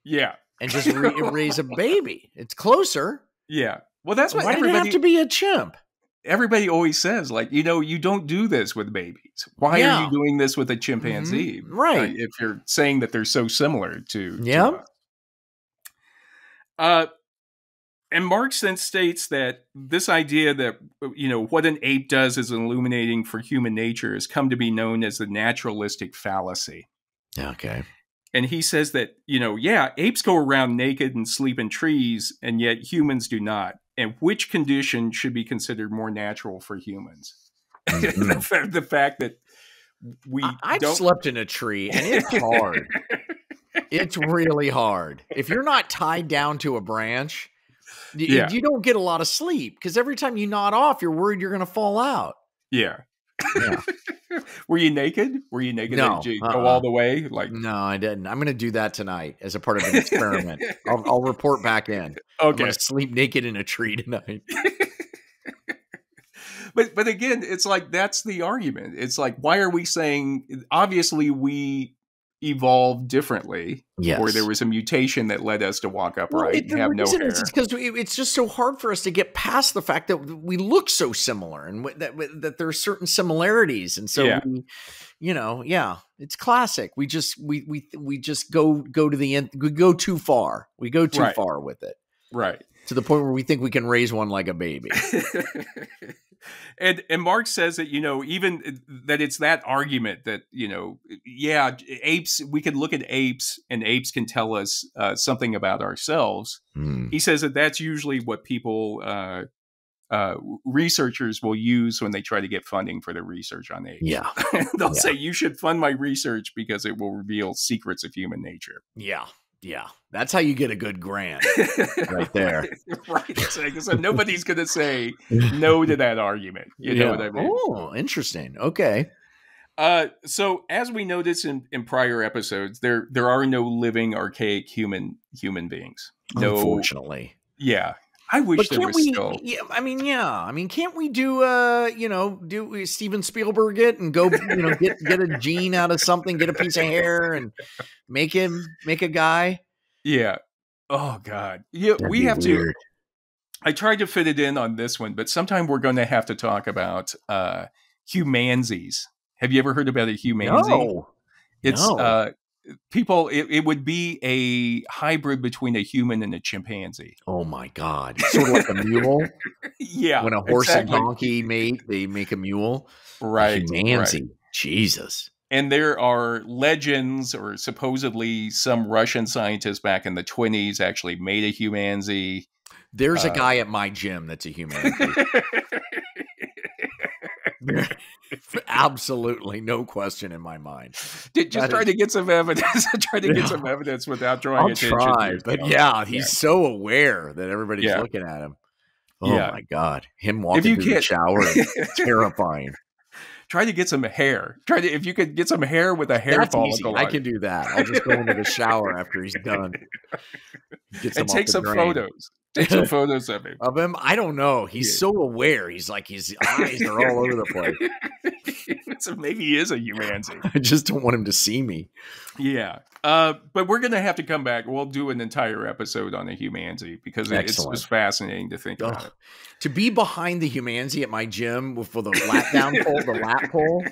Speaker 1: Yeah.
Speaker 2: And just raise a baby. It's closer.
Speaker 1: Yeah. Well, that's what
Speaker 2: why did it have to be a chimp?
Speaker 1: Everybody always says, like, you don't do this with babies. Why are you doing this with a chimpanzee?
Speaker 2: Mm-hmm. Right.
Speaker 1: If you're saying that they're so similar to us. And Marx then states that this idea that, what an ape does is illuminating for human nature has come to be known as the naturalistic fallacy.
Speaker 2: Okay.
Speaker 1: And he says that, apes go around naked and sleep in trees, and yet humans do not. And which condition should be considered more natural for humans? Mm-hmm. the fact that
Speaker 2: I've slept in a tree, and it's hard. It's really hard. If you're not tied down to a branch, you don't get a lot of sleep, because every time you nod off, you're worried you're going to fall out.
Speaker 1: Yeah. Were you naked?
Speaker 2: No.
Speaker 1: Did you go all the way?
Speaker 2: No, I didn't. I'm going to do that tonight as a part of an experiment. I'll report back in.
Speaker 1: Okay.
Speaker 2: I'm going to sleep naked in a tree tonight.
Speaker 1: But again, it's like, that's the argument. It's like, why are we saying, obviously we evolved differently, or there was a mutation that led us to walk upright and have no hair.
Speaker 2: It's because it's just so hard for us to get past the fact that we look so similar, and that there are certain similarities, and so it's classic. We just go to the end. We go too far. We go too far with it,
Speaker 1: right?
Speaker 2: To the point where we think we can raise one like a baby.
Speaker 1: And Marx says that, even that it's that argument that, apes, we can look at apes and apes can tell us something about ourselves. He says that that's usually what people, researchers will use when they try to get funding for their research on apes.
Speaker 2: Yeah.
Speaker 1: They'll say, you should fund my research because it will reveal secrets of human nature.
Speaker 2: Yeah. Yeah, that's how you get a good grant, right there.
Speaker 1: Right. So nobody's going to say no to that argument. You know what I mean?
Speaker 2: Oh, interesting. Okay.
Speaker 1: So as we noticed in prior episodes, there are no living archaic human beings. No,
Speaker 2: unfortunately.
Speaker 1: Yeah. I wish there was still.
Speaker 2: Yeah, I mean, can't we do Steven Spielberg it and go, get a gene out of something, get a piece of hair and make a guy?
Speaker 1: Yeah. Oh God. Yeah. We have to. I tried to fit it in on this one, but sometime we're going to have to talk about humanzees. Have you ever heard about a humanzee?
Speaker 2: No.
Speaker 1: It's people. It would be a hybrid between a human and a chimpanzee.
Speaker 2: Oh my God! Sort of like a mule.
Speaker 1: Yeah.
Speaker 2: When a horse and donkey mate, they make a mule.
Speaker 1: Right.
Speaker 2: Humanzee. Right. Jesus.
Speaker 1: And there are legends, or supposedly some Russian scientists back in the 1920s actually made a humanzee.
Speaker 2: There's a guy at my gym that's a humanzee. Absolutely no question in my mind.
Speaker 1: Just try to get some evidence. Get some evidence without drawing attention. I'll try,
Speaker 2: but he's so aware that everybody's looking at him. Oh my God, him walking through the shower is terrifying.
Speaker 1: Try to get some hair. If you could get some hair with a hair follicle.
Speaker 2: I can do that. I'll just go into the shower after he's done.
Speaker 1: And take some photos. Take some photos of him.
Speaker 2: I don't know. He's so aware. He's like, his eyes are all over the place.
Speaker 1: So maybe he is a humanzee.
Speaker 2: I just don't want him to see me.
Speaker 1: Yeah. But we're going to have to come back. We'll do an entire episode on the humanzee because it's just fascinating to think about it.
Speaker 2: To be behind the humanzee at my gym for the lat down pole, the lat pole,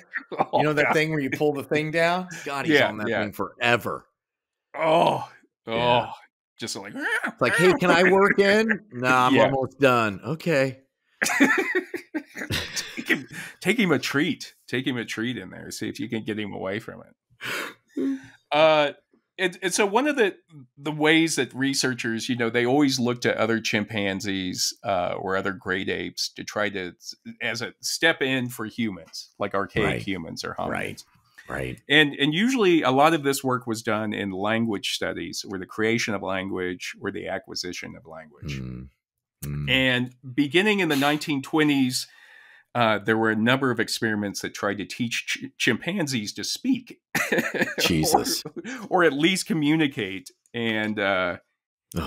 Speaker 2: that thing where you pull the thing down? God, he's on that thing forever.
Speaker 1: Just like,
Speaker 2: it's like, hey, can I work in? Nah, I'm almost done. Okay.
Speaker 1: Take him a treat. Take him a treat in there. See if you can get him away from it. And so one of the ways that researchers, they always look to other chimpanzees or other great apes to try to, as a step in for humans, like archaic humans or hominids.
Speaker 2: Right.
Speaker 1: And usually a lot of this work was done in language studies, or the creation of language, or the acquisition of language. And beginning in the 1920s, there were a number of experiments that tried to teach chimpanzees to speak.
Speaker 2: Jesus.
Speaker 1: or at least communicate. And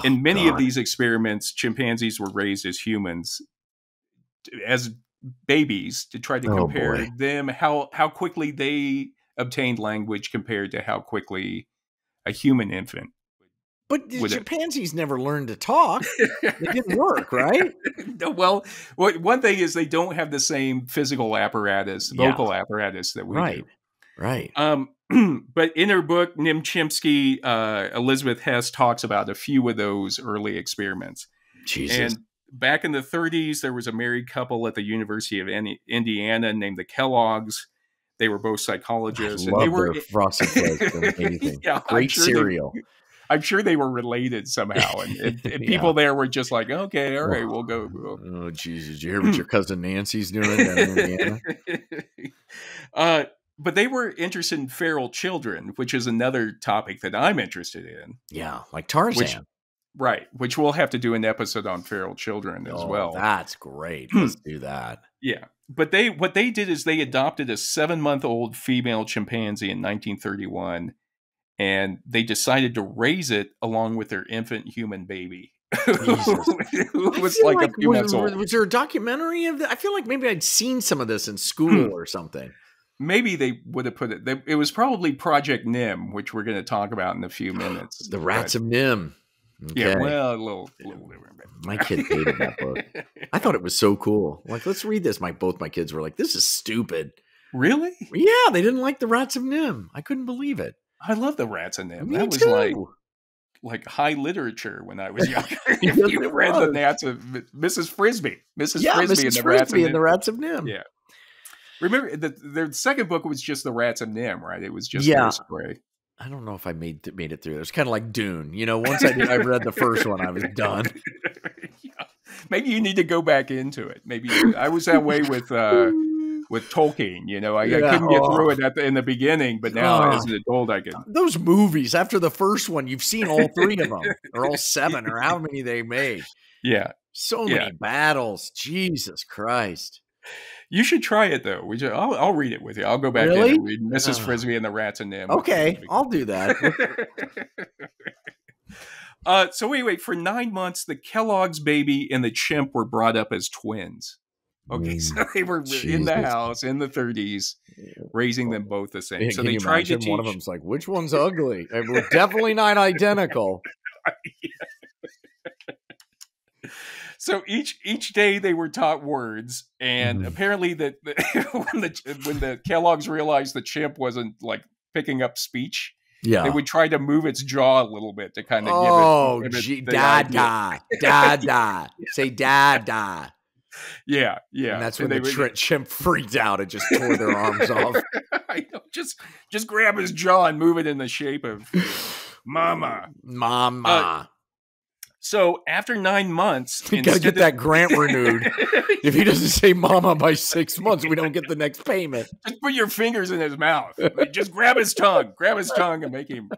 Speaker 1: in many of these experiments, chimpanzees were raised as humans, as babies, to try to compare them, how quickly they obtained language compared to how quickly a human infant.
Speaker 2: But the chimpanzees never learned to talk. It didn't work, right?
Speaker 1: Well, one thing is they don't have the same physical apparatus, vocal apparatus that we do.
Speaker 2: Right.
Speaker 1: But in her book, Nim Chimpsky, Elizabeth Hess talks about a few of those early experiments.
Speaker 2: Jesus.
Speaker 1: And back in the 30s, there was a married couple at the University of Indiana named the Kellogg's. They were both psychologists.
Speaker 2: I love their frosted flakes. Amazing. Great cereal.
Speaker 1: I'm sure they were related somehow. And people there were just like, okay, all right, we'll go.
Speaker 2: Oh, Jesus. Did you hear what your cousin Nancy's doing down in Indiana?
Speaker 1: But they were interested in feral children, which is another topic that I'm interested in.
Speaker 2: Yeah, like Tarzan.
Speaker 1: Which we'll have to do an episode on feral children as well.
Speaker 2: That's great. Let's do that.
Speaker 1: Yeah. But what they did is they adopted a 7-month-old female chimpanzee in 1931, and they decided to raise it along with their infant human baby. Who was like a few months old.
Speaker 2: Was there a documentary of that? I feel like maybe I'd seen some of this in school or something.
Speaker 1: Maybe they would have put it. It was probably Project Nim, which we're going to talk about in a few minutes.
Speaker 2: The Rats of Nim. Okay.
Speaker 1: Yeah, well, a little.
Speaker 2: My kid hated that book. I thought it was so cool. Like, let's read this. Both my kids were like, "This is stupid."
Speaker 1: Really?
Speaker 2: Yeah, they didn't like the Rats of Nim. I couldn't believe it.
Speaker 1: I love the Rats of Nim.
Speaker 2: Me
Speaker 1: that was
Speaker 2: too.
Speaker 1: like high literature when I was younger. You read the Rats of Mrs. Frisbee. Mrs. Frisbee
Speaker 2: and the Rats of Nim.
Speaker 1: Yeah. Remember, the second book was just the Rats of Nim, right? It was just their story.
Speaker 2: I don't know if I made it through. It was kind of like Dune. Once I read the first one, I was done.
Speaker 1: Yeah. Maybe you need to go back into it. Maybe I was that way with Tolkien. I couldn't get through it in the beginning, but now as an adult, I can.
Speaker 2: Those movies after the first one, you've seen all 3 of them, or all 7, or how many they made.
Speaker 1: Yeah,
Speaker 2: so many battles. Jesus Christ.
Speaker 1: You should try it though. I'll read it with you. I'll go back in and read Mrs. Frisbee and the Rats and Nim.
Speaker 2: Okay, I'll do that.
Speaker 1: So wait. For 9 months, the Kellogg's baby and the chimp were brought up as twins. Okay, so they were in the house in the 30s, raising them both the same. So they tried to teach.
Speaker 2: One of them's like, "Which one's ugly?" And we're definitely not identical.
Speaker 1: So each day they were taught words, and apparently that when the Kellogg's realized the chimp wasn't like picking up speech, they would try to move its jaw a little bit to kind of give it dada,
Speaker 2: say dada.
Speaker 1: Yeah.
Speaker 2: And that's when the chimp freaked out and just tore their arms off.
Speaker 1: I know, just grab his jaw and move it in the shape of mama. So after 9 months,
Speaker 2: we gotta get that grant renewed. If he doesn't say "mama" by 6 months, we don't get the next payment.
Speaker 1: Just put your fingers in his mouth. Just grab his tongue, and make him.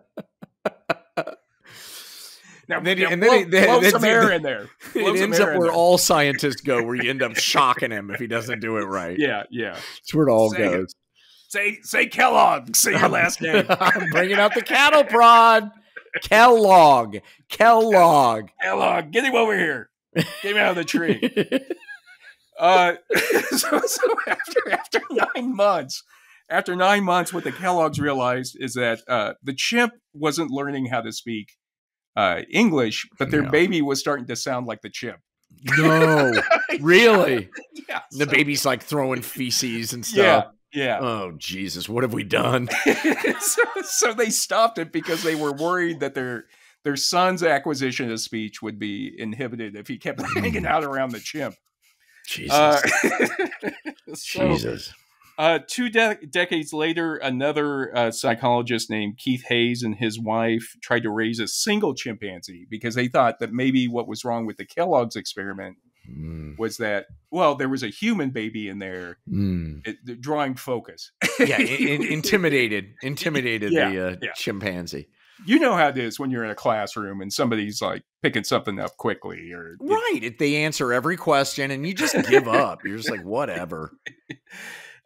Speaker 1: Now, blow some air in there.
Speaker 2: It ends up where all scientists go, where you end up shocking him if he doesn't do it right.
Speaker 1: Yeah.
Speaker 2: That's where it all goes.
Speaker 1: Say Kellogg. Say your last name.
Speaker 2: I'm bringing out the cattle prod. Kellogg. Get
Speaker 1: him over here. Get him out of the tree. So after 9 months, what the Kellogg's realized is that the chimp wasn't learning how to speak English, but their baby was starting to sound like the chimp.
Speaker 2: No, really?
Speaker 1: Yeah.
Speaker 2: The baby's like throwing feces and stuff.
Speaker 1: Yeah.
Speaker 2: Oh, Jesus. What have we done?
Speaker 1: So they stopped it because they were worried that their son's acquisition of speech would be inhibited if he kept hanging out around the chimp.
Speaker 2: Jesus. Jesus.
Speaker 1: Two decades later, another psychologist named Keith Hayes and his wife tried to raise a single chimpanzee because they thought that maybe what was wrong with the Kellogg's experiment was that, well, there was a human baby in there drawing focus.
Speaker 2: Yeah, intimidated the chimpanzee.
Speaker 1: You know how it is when you're in a classroom and somebody's like picking something up quickly, or
Speaker 2: right. If they answer every question and you just give up, you're just like, whatever.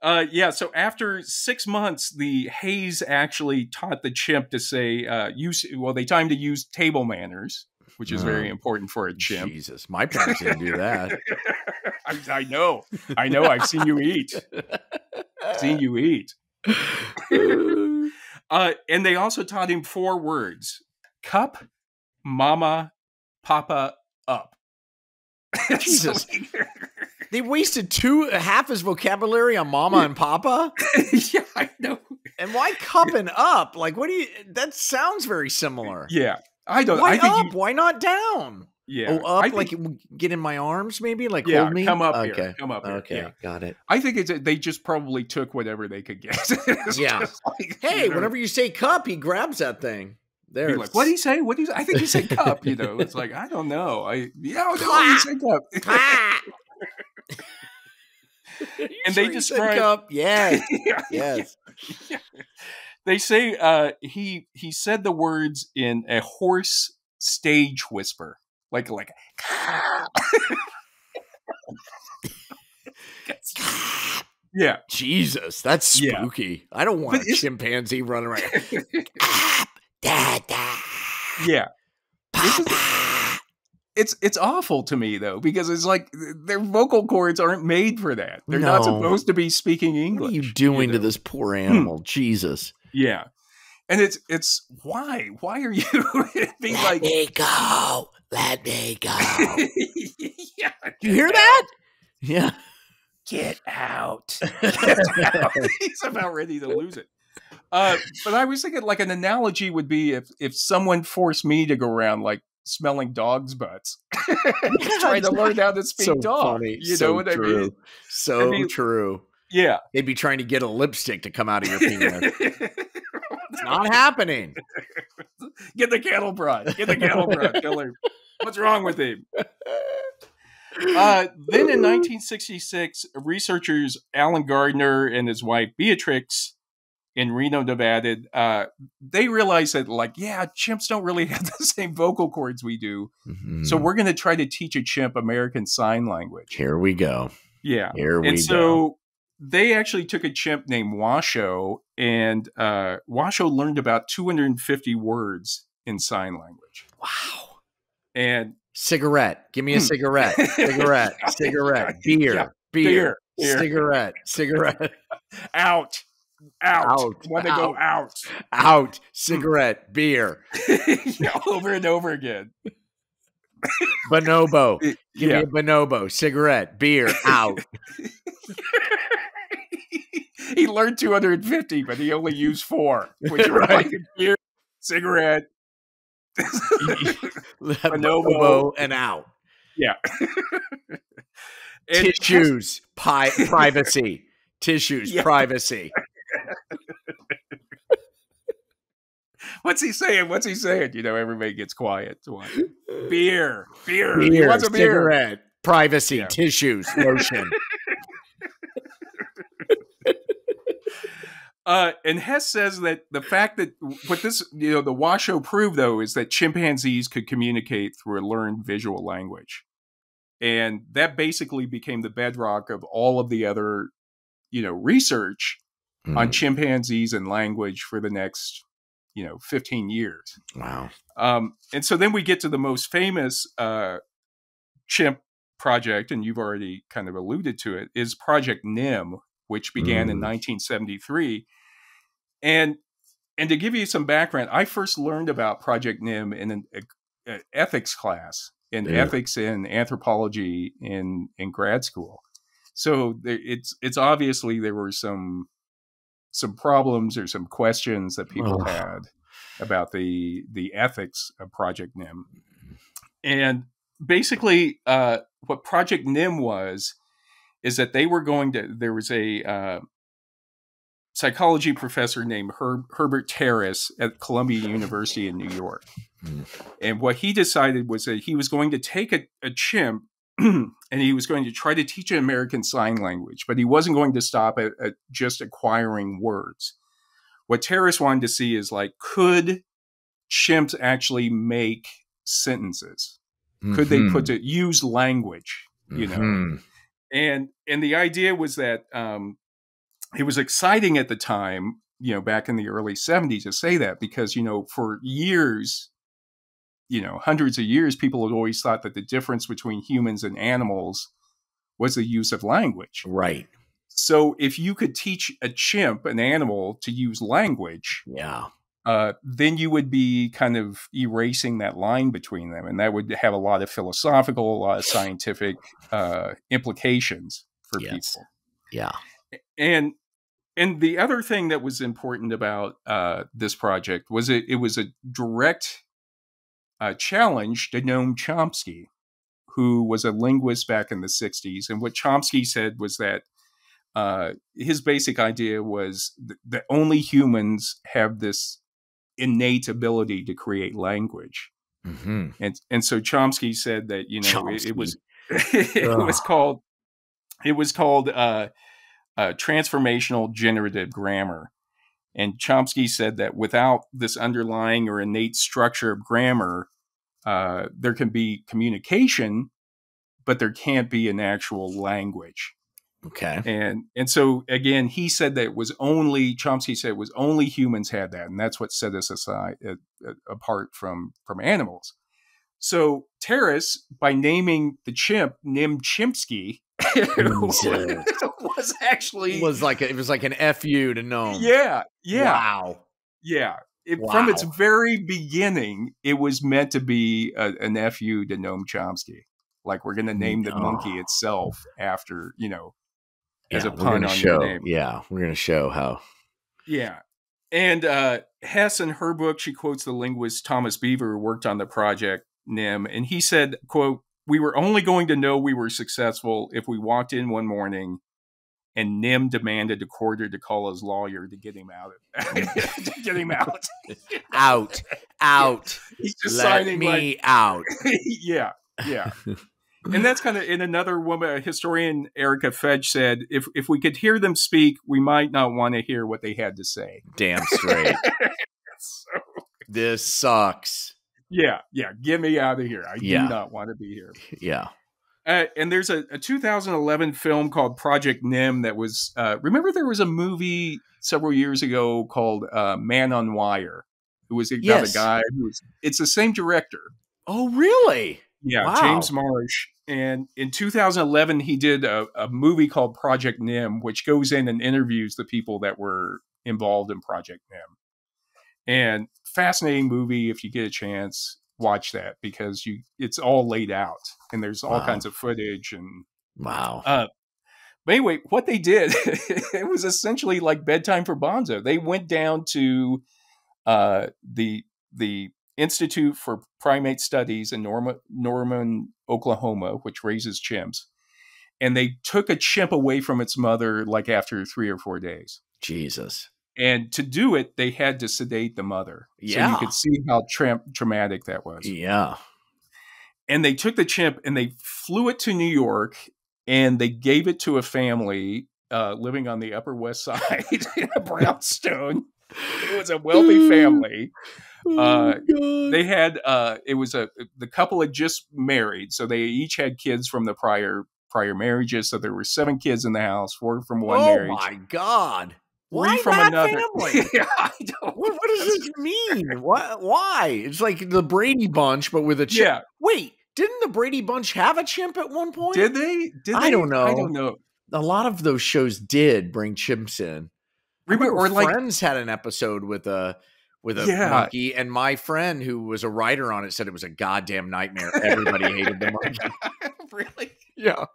Speaker 1: So after 6 months, the Hayes actually taught the chimp to say, they taught him to use table manners, which is very important for a chimp.
Speaker 2: Jesus, my parents didn't do that.
Speaker 1: I know. I've seen you eat. And they also taught him 4 words: cup, mama, papa, up.
Speaker 2: Jesus. They wasted half his vocabulary on mama and papa?
Speaker 1: Yeah, I know.
Speaker 2: And why cup and up? Like, that sounds very similar.
Speaker 1: Yeah. I don't.
Speaker 2: Why up? Why not down?
Speaker 1: Yeah.
Speaker 2: Oh, up, like get in my arms, maybe? Like, hold me?
Speaker 1: Come up here. Come up here.
Speaker 2: Okay,
Speaker 1: yeah.
Speaker 2: Got it.
Speaker 1: I think they just probably took whatever they could get.
Speaker 2: Yeah.
Speaker 1: Like,
Speaker 2: hey, whenever you say cup, he grabs that thing. There.
Speaker 1: Like, what did he say? I think he said cup, It's like, I don't know. He said cup. And they describe
Speaker 2: cup. Yes. Yes.
Speaker 1: Yeah. They say he said the words in a hoarse stage whisper. Like yeah.
Speaker 2: Jesus, that's spooky. I don't want a chimpanzee running around.
Speaker 1: Yeah. It's awful to me though, because it's like their vocal cords aren't made for that. They're not supposed to be speaking English.
Speaker 2: What are you doing to this poor animal? Jesus.
Speaker 1: Yeah. And it's why are you being
Speaker 2: Let me go. Let me go.
Speaker 1: Yeah.
Speaker 2: You hear that? Yeah.
Speaker 1: Get out. He's about ready to lose it. But I was thinking like an analogy would be if someone forced me to go around like smelling dogs' butts, trying to learn how to speak dog.
Speaker 2: Funny.
Speaker 1: You know what I mean?
Speaker 2: So true.
Speaker 1: Yeah.
Speaker 2: They'd be trying to get a lipstick to come out of your penis. It's not happening.
Speaker 1: Get the cattle prod. Tell her, what's wrong with him? Then in 1966, researchers Alan Gardner and his wife Beatrix in Reno, Nevada, they realized that, like, chimps don't really have the same vocal cords we do. Mm-hmm. So we're going to try to teach a chimp American Sign Language.
Speaker 2: Here we go.
Speaker 1: Yeah.
Speaker 2: And so
Speaker 1: they actually took a chimp named Washoe, and Washoe learned about 250 words in sign language.
Speaker 2: Wow.
Speaker 1: And
Speaker 2: cigarette. Give me a cigarette. Cigarette. Beer. Cigarette.
Speaker 1: Out. Want to go out.
Speaker 2: Out. Cigarette. Beer.
Speaker 1: Over and over again.
Speaker 2: Bonobo. Give me a bonobo. Cigarette. Beer. Out.
Speaker 1: He learned 250, but he only used 4. Which are like beer, cigarette,
Speaker 2: bonobo, and out.
Speaker 1: Yeah.
Speaker 2: Tissues. Privacy. Tissues. Privacy.
Speaker 1: What's he saying? Everybody gets quiet. Beer. He
Speaker 2: wants a beer. Cigarette. Privacy. Tissues. Lotion.
Speaker 1: And Hess says that the fact that what this, the Washoe proved, though, is that chimpanzees could communicate through a learned visual language. And that basically became the bedrock of all of the other, research on chimpanzees and language for the next, 15 years.
Speaker 2: Wow.
Speaker 1: And so then we get to the most famous chimp project, and you've already kind of alluded to it, is Project Nim, which began in 1973. And to give you some background, I first learned about Project Nim in an ethics class, in ethics and anthropology in grad school. So it's obviously there were some problems or some questions that people had about the ethics of Project Nim. And basically what Project Nim was is that they were there was a psychology professor named Herbert Terrace at Columbia University in New York. And what he decided was that he was going to take a chimp and he was going to try to teach it American Sign Language, but he wasn't going to stop at just acquiring words. What Terrace wanted to see is like, could chimps actually make sentences? Could they use language, you know? And the idea was that it was exciting at the time, you know, back in the early 70s to say that because, you know, for years, you know, hundreds of years, people had always thought that the difference between humans and animals was the use of language.
Speaker 2: Right.
Speaker 1: So if you could teach a chimp, an animal, to use language, then you would be kind of erasing that line between them. And that would have a lot of philosophical, a lot of scientific implications for people.
Speaker 2: Yeah.
Speaker 1: And the other thing that was important about this project was it was a direct challenge to Noam Chomsky, who was a linguist back in the 60s. And what Chomsky said was that his basic idea was that only humans have this innate ability to create language. And so Chomsky said that, you know, it was called transformational generative grammar. And Chomsky said that without this underlying or innate structure of grammar, there can be communication, but there can't be an actual language.
Speaker 2: Okay.
Speaker 1: And so again, he said that Chomsky said it was only humans had that, and that's what set us aside apart from animals. So Terrace, by naming the chimp Nim Chimpsky, was actually
Speaker 2: it was like an FU to Gnome.
Speaker 1: Yeah.
Speaker 2: Wow.
Speaker 1: Yeah. From its very beginning, it was meant to be an FU to Noam Chomsky. Like, we're going to name the monkey itself after, you know, as a pun on your name.
Speaker 2: Yeah, we're going to show how.
Speaker 1: Yeah. And Hess, in her book, she quotes the linguist Thomas Beaver, who worked on the Project Nim, and he said, quote, "We were only going to know we were successful if we walked in one morning and Nim demanded a quarter to call his lawyer to get him out. To get him out.
Speaker 2: out.
Speaker 1: He's just
Speaker 2: Let
Speaker 1: signing
Speaker 2: me out.
Speaker 1: Yeah. And that's kind of, in another woman, a historian, Erica Fedge, said, if we could hear them speak, we might not want to hear what they had to say.
Speaker 2: Damn straight. This sucks.
Speaker 1: Yeah. Get me out of here. I do not want to be here.
Speaker 2: Yeah.
Speaker 1: And there's a 2011 film called Project Nim that was, remember there was a movie several years ago called Man on Wire. It was about a guy it's the same director.
Speaker 2: Oh, really?
Speaker 1: Yeah,
Speaker 2: wow.
Speaker 1: James Marsh. And in 2011, he did a movie called Project Nim, which goes in and interviews the people that were involved in Project Nim. And fascinating movie. If you get a chance, watch that, because it's all laid out and there's all kinds of footage and
Speaker 2: wow.
Speaker 1: But anyway, what they did, it was essentially like bedtime for Bonzo. They went down to the Institute for Primate Studies in Norman, Oklahoma, which raises chimps, and they took a chimp away from its mother like after 3 or 4 days.
Speaker 2: Jesus.
Speaker 1: And to do it, they had to sedate the mother.
Speaker 2: Yeah.
Speaker 1: So you could see how traumatic that was.
Speaker 2: Yeah. And
Speaker 1: they took the chimp and they flew it to New York, and they gave it to a family living on the Upper West Side in a brownstone. It was a wealthy family. They had the couple had just married, so they each had kids from the prior marriages. So there were 7 kids in the house, 4 from one marriage.
Speaker 2: Oh my God.
Speaker 1: 3
Speaker 2: Why
Speaker 1: from
Speaker 2: that
Speaker 1: another
Speaker 2: family?
Speaker 1: Yeah, I don't.
Speaker 2: What does this mean? Why? It's like the Brady Bunch, but with a chimp.
Speaker 1: Yeah.
Speaker 2: Wait, didn't the Brady Bunch have a chimp at one point?
Speaker 1: Did they?
Speaker 2: I don't know.
Speaker 1: I don't know.
Speaker 2: A lot of those shows did bring chimps in. Remember, Friends had an episode with a monkey, and my friend who was a writer on it said it was a goddamn nightmare. Everybody hated the monkey.
Speaker 1: Really?
Speaker 2: Yeah.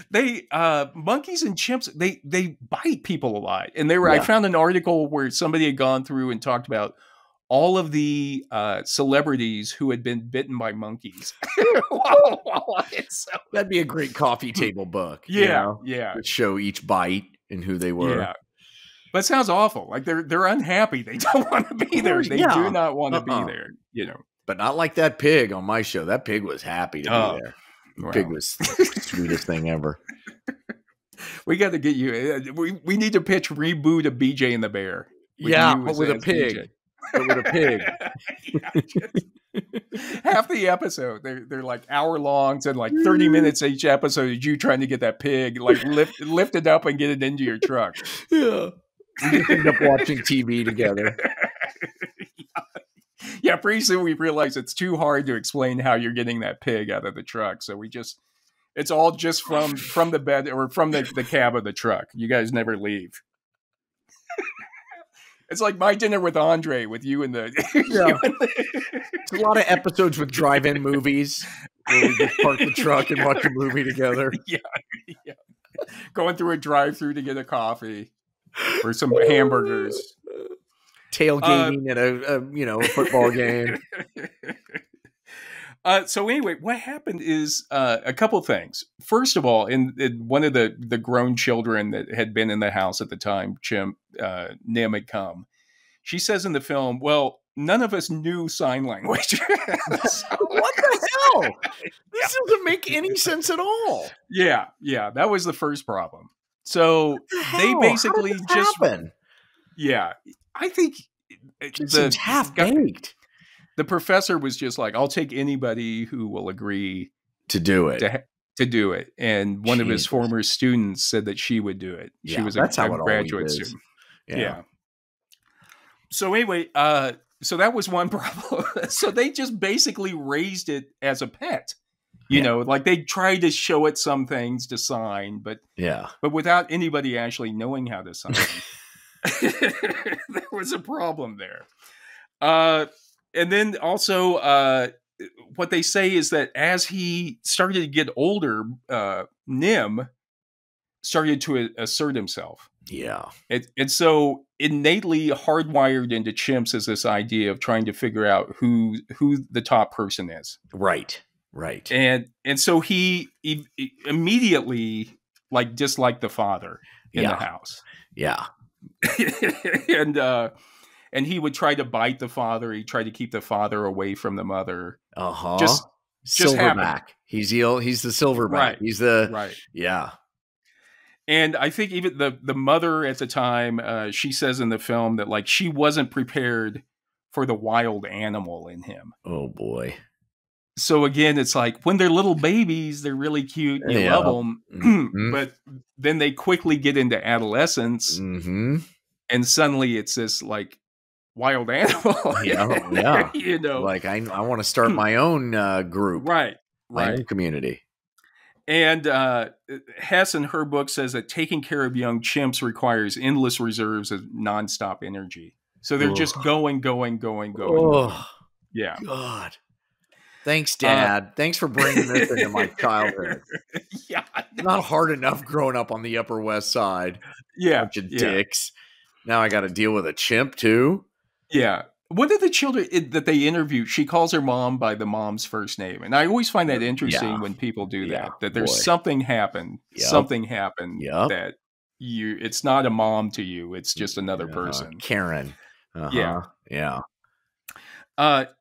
Speaker 1: They monkeys and chimps, they bite people a lot. And I found an article where somebody had gone through and talked about all of the celebrities who had been bitten by monkeys.
Speaker 2: That'd be a great coffee table book.
Speaker 1: Yeah.
Speaker 2: To show each bite and who they were.
Speaker 1: Yeah. But it sounds awful. Like they're unhappy. They don't want to be there. They do not want to be there. You know.
Speaker 2: But not like that pig on my show. That pig was happy to be there. The pig was the sweetest thing ever.
Speaker 1: We got to get you. We need to pitch reboot of BJ and the Bear.
Speaker 2: But with a pig. But with a pig.
Speaker 1: Half the episode, they're like hour longs and like 30 minutes each episode is you trying to get that pig like lift it up and get it into your truck.
Speaker 2: Yeah. We just end up watching TV together.
Speaker 1: Yeah, pretty soon we realize it's too hard to explain how you're getting that pig out of the truck. So it's all just from the bed or from the cab of the truck. You guys never leave. It's like My Dinner with Andre with you and the...
Speaker 2: It's a lot of episodes with drive-in movies where we just park the truck and watch a movie together.
Speaker 1: Yeah. Going through a drive-through to get a coffee or some hamburgers.
Speaker 2: Tailgating at a football game.
Speaker 1: So anyway, what happened is a couple things. First of all, in one of the grown children that had been in the house at the time, Chimp, Nim had come. She says in the film, well, none of us knew sign language.
Speaker 2: What the hell? This doesn't make any sense at all.
Speaker 1: Yeah, that was the first problem. So they basically
Speaker 2: happen?
Speaker 1: Yeah, I think
Speaker 2: it seems half-baked.
Speaker 1: The professor was just like, I'll take anybody who will agree
Speaker 2: to do it.
Speaker 1: To do it. And one of his former students said that she would do it. She was a graduate student. Yeah. So anyway, so that was one problem. So they just basically raised it as a pet. You know, like they tried to show it some things to sign, but without anybody actually knowing how to sign. There was a problem there. And then also, what they say is that as he started to get older, Nim started to assert himself.
Speaker 2: Yeah.
Speaker 1: And so innately hardwired into chimps is this idea of trying to figure out who the top person is.
Speaker 2: Right.
Speaker 1: And so he immediately like disliked the father in the house.
Speaker 2: Yeah.
Speaker 1: And he would try to bite the father. He tried to keep the father away from the mother.
Speaker 2: Just silverback. He's the silverback.
Speaker 1: Right.
Speaker 2: He's the yeah.
Speaker 1: And I think even the mother at the time, she says in the film that like she wasn't prepared for the wild animal in him.
Speaker 2: Oh boy.
Speaker 1: So again, it's like when they're little babies, they're really cute. You love them, but then they quickly get into adolescence, and suddenly it's this like wild animal.
Speaker 2: Yeah.
Speaker 1: You know,
Speaker 2: like I want to start my own group,
Speaker 1: right,
Speaker 2: my own community.
Speaker 1: And Hess in her book says that taking care of young chimps requires endless reserves of nonstop energy. So they're just going. Yeah.
Speaker 2: God. Thanks, Dad. Thanks for bringing this into my childhood.
Speaker 1: Yeah.
Speaker 2: Not hard enough growing up on the Upper West Side.
Speaker 1: Yeah.
Speaker 2: Bunch of dicks. Now I got to deal with a chimp, too.
Speaker 1: Yeah. One of the children that they interview, she calls her mom by the mom's first name. And I always find that interesting when people do that there's something happened. Something happened that it's not a mom to you. It's just another person.
Speaker 2: Karen.
Speaker 1: Yeah. But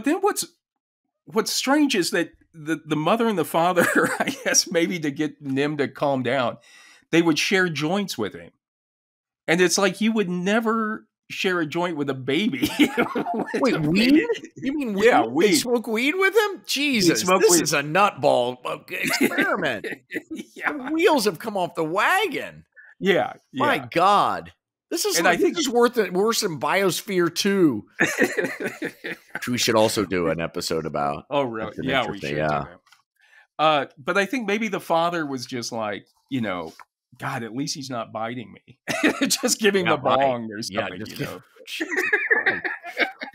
Speaker 1: then what's strange is that the mother and the father, I guess maybe to get Nim to calm down, they would share joints with him. And it's like you would never share a joint with a baby.
Speaker 2: Wait, weed? You mean weed? Yeah, weed. They smoke weed with him? Jesus, this is a nutball experiment. The wheels have come off the wagon.
Speaker 1: Yeah.
Speaker 2: My God. This is
Speaker 1: I think
Speaker 2: this is worse than Biosphere 2. Which we should also do an episode about.
Speaker 1: Oh, really? Yeah, we should do that. But I think maybe the father was just like, God, at least he's not biting me. Just giving the bong or something,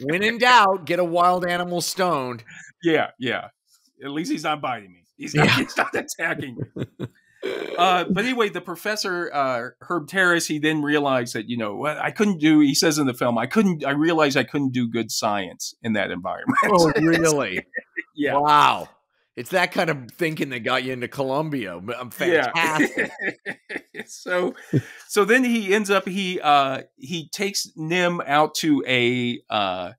Speaker 2: When in doubt, get a wild animal stoned.
Speaker 1: Yeah. At least he's not biting me. He's not attacking me. But anyway, the professor, Herb Terrace, he then realized that, what I couldn't do, he says in the film, I realized I couldn't do good science in that environment.
Speaker 2: Oh, really?
Speaker 1: Yeah.
Speaker 2: Wow. It's that kind of thinking that got you into Columbia. I'm fantastic.
Speaker 1: Yeah. So then he ends up he takes Nim out to an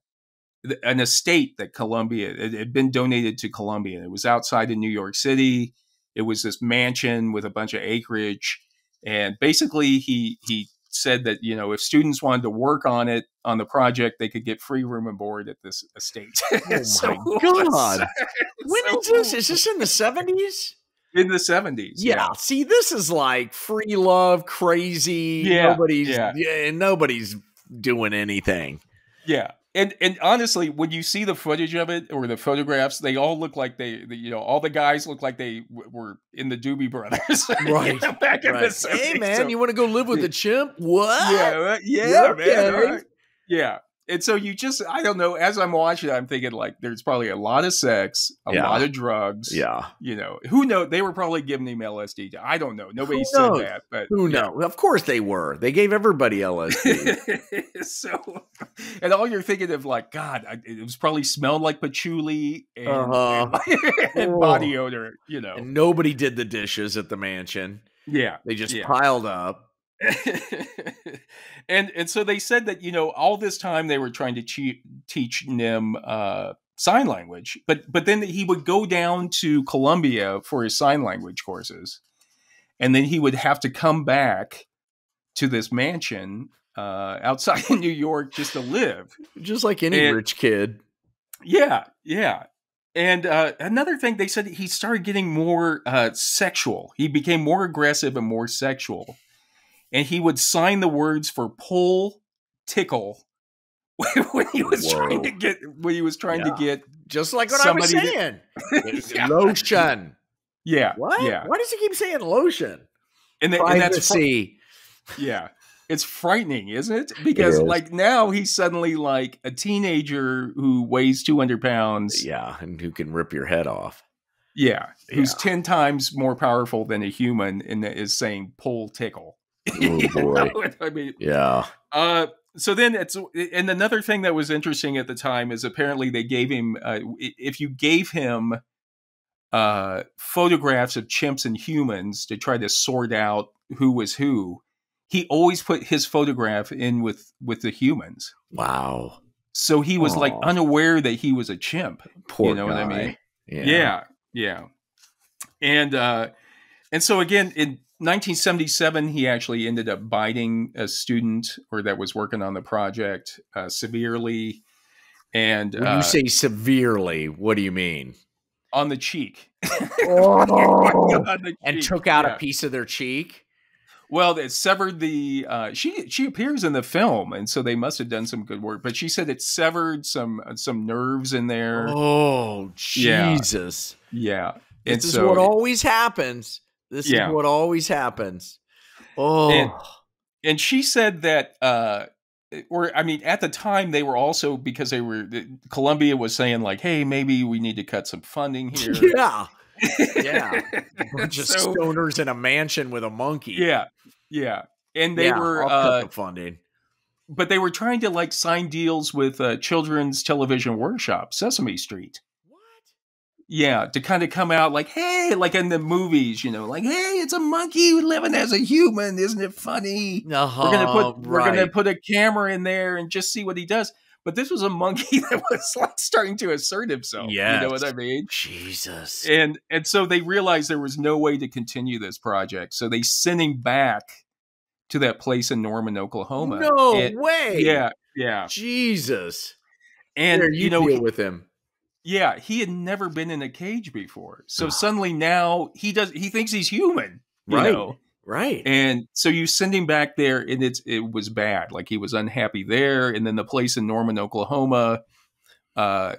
Speaker 1: estate that Columbia it had been donated to Columbia. It was outside of New York City. It was this mansion with a bunch of acreage, and basically he said that, you know, if students wanted to work on the project, they could get free room and board at this estate.
Speaker 2: Oh my God. When is this? Is this in the 70s?
Speaker 1: In the 70s.
Speaker 2: Yeah. See, this is like free love, crazy.
Speaker 1: Yeah.
Speaker 2: Nobody's doing anything.
Speaker 1: Yeah. And honestly, when you see the footage of it or the photographs, they all look like all the guys look like they were in the Doobie Brothers.
Speaker 2: Right.
Speaker 1: Back in the 70s.
Speaker 2: Hey, man, you want to go live with a chimp? What?
Speaker 1: Yeah, man. Right. Yeah. And so I don't know, as I'm watching it, I'm thinking like there's probably a lot of sex, a lot of drugs.
Speaker 2: Yeah.
Speaker 1: You know, who knows? They were probably giving him LSD. I don't know. Nobody said that. But
Speaker 2: who knows? Of course they were. They gave everybody LSD.
Speaker 1: So, and all you're thinking of like, God, it was probably smelled like patchouli and body odor, you know.
Speaker 2: And nobody did the dishes at the mansion.
Speaker 1: Yeah.
Speaker 2: They just piled up.
Speaker 1: And so they said that, you know, all this time they were trying to teach Nim sign language, but then he would go down to Columbia for his sign language courses, and then he would have to come back to this mansion outside of New York just to live,
Speaker 2: just like any rich kid.
Speaker 1: Yeah. And another thing, they said he started getting more sexual. He became more aggressive and more sexual. And he would sign the words for pull, tickle when he was trying to get
Speaker 2: just like what I was saying. Lotion.
Speaker 1: Yeah.
Speaker 2: What?
Speaker 1: Yeah.
Speaker 2: Why does he keep saying lotion?
Speaker 1: And that's yeah. It's frightening, isn't it? Because like now he's suddenly like a teenager who weighs 200 pounds.
Speaker 2: Yeah, and who can rip your head off.
Speaker 1: Yeah. Who's 10 times more powerful than a human and is saying pull, tickle.
Speaker 2: Oh boy.
Speaker 1: I mean,
Speaker 2: yeah.
Speaker 1: So then and another thing that was interesting at the time is apparently they gave him, if you gave him photographs of chimps and humans to try to sort out who was who, he always put his photograph in with the humans.
Speaker 2: Wow.
Speaker 1: So he was like unaware that he was a chimp.
Speaker 2: Poor
Speaker 1: you know
Speaker 2: guy.
Speaker 1: What I mean? Yeah. And so again, in 1977, he actually ended up biting a student that was working on the project severely. And
Speaker 2: when you say severely, what do you mean?
Speaker 1: On the cheek.
Speaker 2: And took out a piece of their cheek?
Speaker 1: Well, it severed the. She appears in the film, and so they must have done some good work. But she said it severed some nerves in there.
Speaker 2: Oh, Jesus!
Speaker 1: Yeah,
Speaker 2: this is what always happens. This is what always happens. Oh,
Speaker 1: and she said that, at the time they were also, because Columbia was saying like, hey, maybe we need to cut some funding here.
Speaker 2: Yeah. A bunch of stoners in a mansion with a monkey.
Speaker 1: Yeah. And they were
Speaker 2: cut the funding.
Speaker 1: But they were trying to like sign deals with Children's Television Workshop, Sesame Street. Yeah, to kind of come out like, hey, like in the movies, you know, like, hey, it's a monkey living as a human, isn't it funny? We're gonna put a camera in there and just see what he does. But this was a monkey that was like starting to assert himself.
Speaker 2: Yes.
Speaker 1: You know what I mean?
Speaker 2: Jesus.
Speaker 1: And so they realized there was no way to continue this project, so they sent him back to that place in Norman, Oklahoma.
Speaker 2: No way.
Speaker 1: Yeah.
Speaker 2: Jesus.
Speaker 1: And
Speaker 2: you deal with him.
Speaker 1: Yeah, he had never been in a cage before. So suddenly now he thinks he's human. You know?
Speaker 2: Right.
Speaker 1: And so you send him back there, and it was bad. Like he was unhappy there. And then the place in Norman, Oklahoma,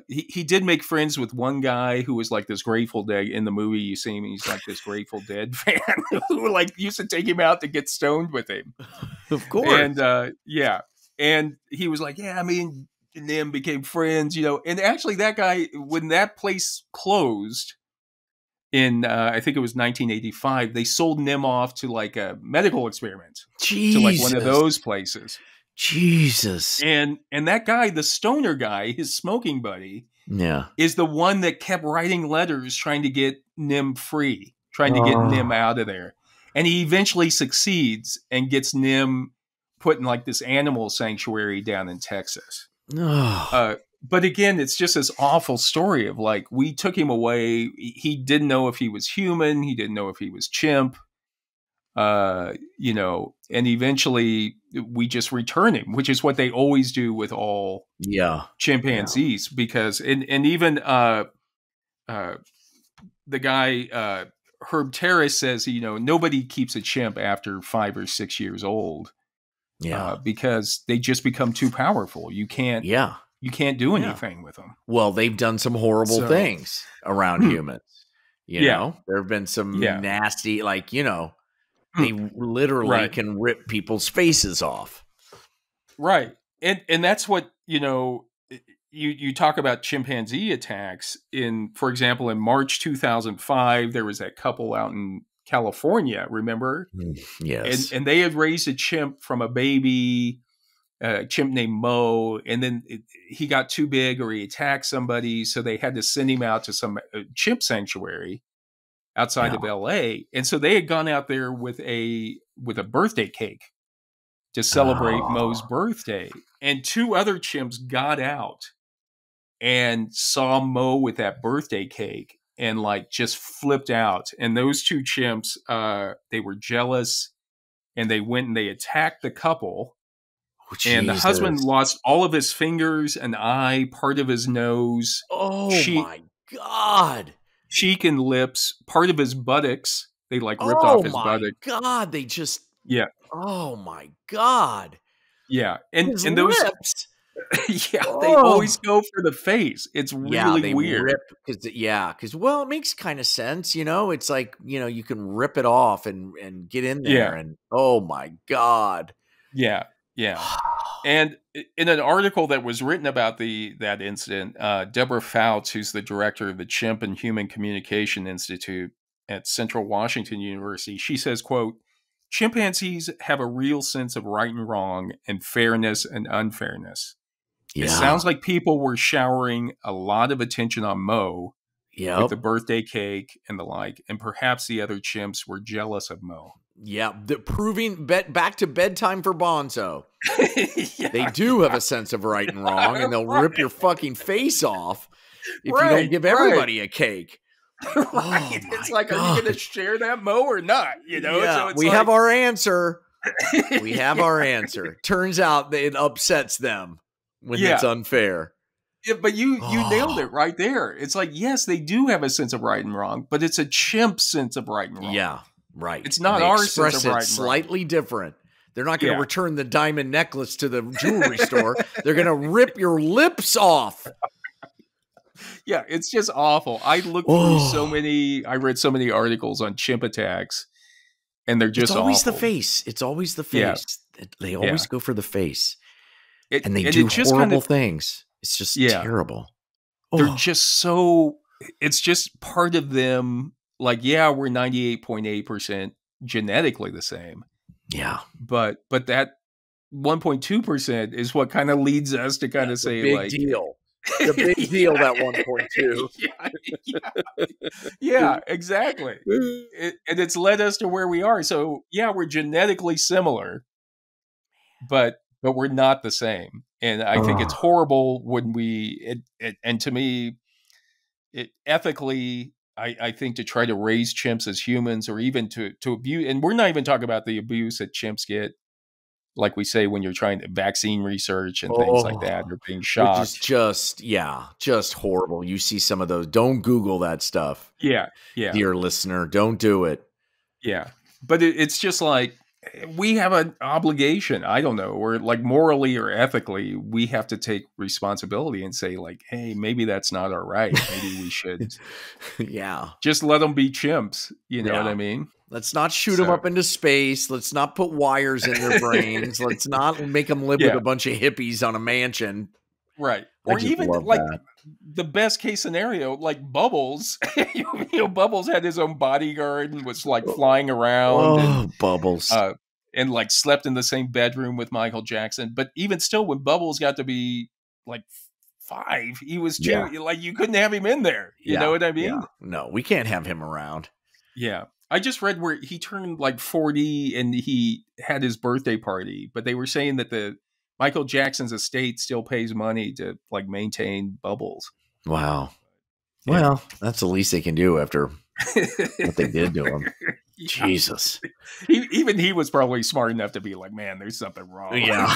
Speaker 1: he did make friends with one guy who was like this Grateful Dead. In the movie, you see him, he's like this Grateful Dead fan who like used to take him out to get stoned with him.
Speaker 2: Of course.
Speaker 1: And and he was like, yeah, I mean, Nim became friends, you know. And actually that guy, when that place closed in I think it was 1985, they sold Nim off to like a medical experiment.
Speaker 2: Jesus.
Speaker 1: To like one of those places.
Speaker 2: Jesus.
Speaker 1: And that guy, the stoner guy, his smoking buddy,
Speaker 2: Yeah.
Speaker 1: is the one that kept writing letters trying to get Nim free, trying to get Nim out of there. And he eventually succeeds and gets Nim put in like this animal sanctuary down in Texas. But again, it's just this awful story of like, we took him away. He didn't know if he was human. He didn't know if he was chimp. You know, and eventually we just return him, which is what they always do with all chimpanzees, because and even the guy Herb Terrace says, you know, nobody keeps a chimp after 5 or 6 years old, because they just become too powerful. You can't do anything with them.
Speaker 2: Well, they've done some horrible things around humans. You know, there have been some nasty, like, you know. They literally can rip people's faces off. Right.
Speaker 1: And that's what, you know, you talk about chimpanzee attacks for example, in March 2005, there was that couple out in California, remember?
Speaker 2: Yes.
Speaker 1: And they had raised a chimp from a baby, a chimp named Mo, and then he got too big or he attacked somebody. So they had to send him out to some chimp sanctuary outside of LA. And so they had gone out there with a birthday cake to celebrate Mo's birthday. And 2 other chimps got out and saw Mo with that birthday cake and like just flipped out. And those 2 chimps, they were jealous and they went and they attacked the couple. And the husband lost all of his fingers, an eye, part of his nose.
Speaker 2: My God.
Speaker 1: Cheek and lips, part of his buttocks. They like ripped off his buttock.
Speaker 2: God, they just Oh my God.
Speaker 1: Yeah. And those
Speaker 2: lips.
Speaker 1: They always go for the face. It's really weird.
Speaker 2: Because well, it makes kind of sense, you know. It's like, you know, you can rip it off and get in there and oh my God.
Speaker 1: Yeah. And in an article that was written about that incident, Deborah Fouts, who's the director of the Chimp and Human Communication Institute at Central Washington University, she says, quote, "Chimpanzees have a real sense of right and wrong and fairness and unfairness. It sounds like people were showering a lot of attention on Mo with the birthday cake and the like, and perhaps the other chimps were jealous of Mo."
Speaker 2: Yeah, proving back to bedtime for Bonzo. They do have a sense of right and wrong, and they'll rip your fucking face off if you don't give everybody a cake.
Speaker 1: It's like, are you going to share that, Mo, or not? You know,
Speaker 2: so we have our answer. We have our answer. Turns out that it upsets them when it's unfair.
Speaker 1: Yeah, but you nailed it right there. It's like, yes, they do have a sense of right and wrong, but it's a chimp sense of right and wrong.
Speaker 2: Yeah. Right.
Speaker 1: It's not our sense of right and wrong.
Speaker 2: Slightly different. They're not going to return the diamond necklace to the jewelry store. They're going to rip your lips off.
Speaker 1: Yeah, it's just awful. I looked through I read so many articles on chimp attacks, and they're just
Speaker 2: always
Speaker 1: awful.
Speaker 2: The face. It's always the face. Yeah. They always go for the face. And they do horrible things. It's just terrible.
Speaker 1: They're just so, it's just part of them. Like, we're 98.8% genetically the same.
Speaker 2: Yeah.
Speaker 1: But that 1.2% is what kind of leads us to kind of say,
Speaker 2: big
Speaker 1: like,
Speaker 2: deal. The big deal, that
Speaker 1: 1.2. Yeah, exactly. And it's led us to where we are. So, we're genetically similar, but we're not the same. And I think it's horrible when and to me, ethically, I think to try to raise chimps as humans, or even to abuse, and we're not even talking about the abuse that chimps get, like we say, when you're trying to vaccine research and things like that, or being shocked.
Speaker 2: Which is just horrible. You see some of those. Don't Google that stuff.
Speaker 1: Yeah.
Speaker 2: Dear listener, don't do it.
Speaker 1: Yeah. But it's just like, we have an obligation. I don't know, or like morally or ethically, we have to take responsibility and say, like, hey, maybe that's not all right. Maybe we should just let them be chimps. You know what I mean?
Speaker 2: Let's not shoot them up into space. Let's not put wires in their brains. Let's not make them live with a bunch of hippies on a mansion.
Speaker 1: Right. Or even like the best case scenario, like Bubbles. Bubbles had his own bodyguard and was like flying around.
Speaker 2: Bubbles.
Speaker 1: And like slept in the same bedroom with Michael Jackson. But even still, when Bubbles got to be like 5. He was too like you couldn't have him in there. You know what I mean?
Speaker 2: Yeah. No, we can't have him around.
Speaker 1: Yeah. I just read where he turned like 40 and he had his birthday party, but they were saying that the Michael Jackson's estate still pays money to like maintain Bubbles.
Speaker 2: Wow. Yeah. Well, that's the least they can do after what they did to him. Jesus.
Speaker 1: Even he was probably smart enough to be like, man, there's something wrong.
Speaker 2: Yeah.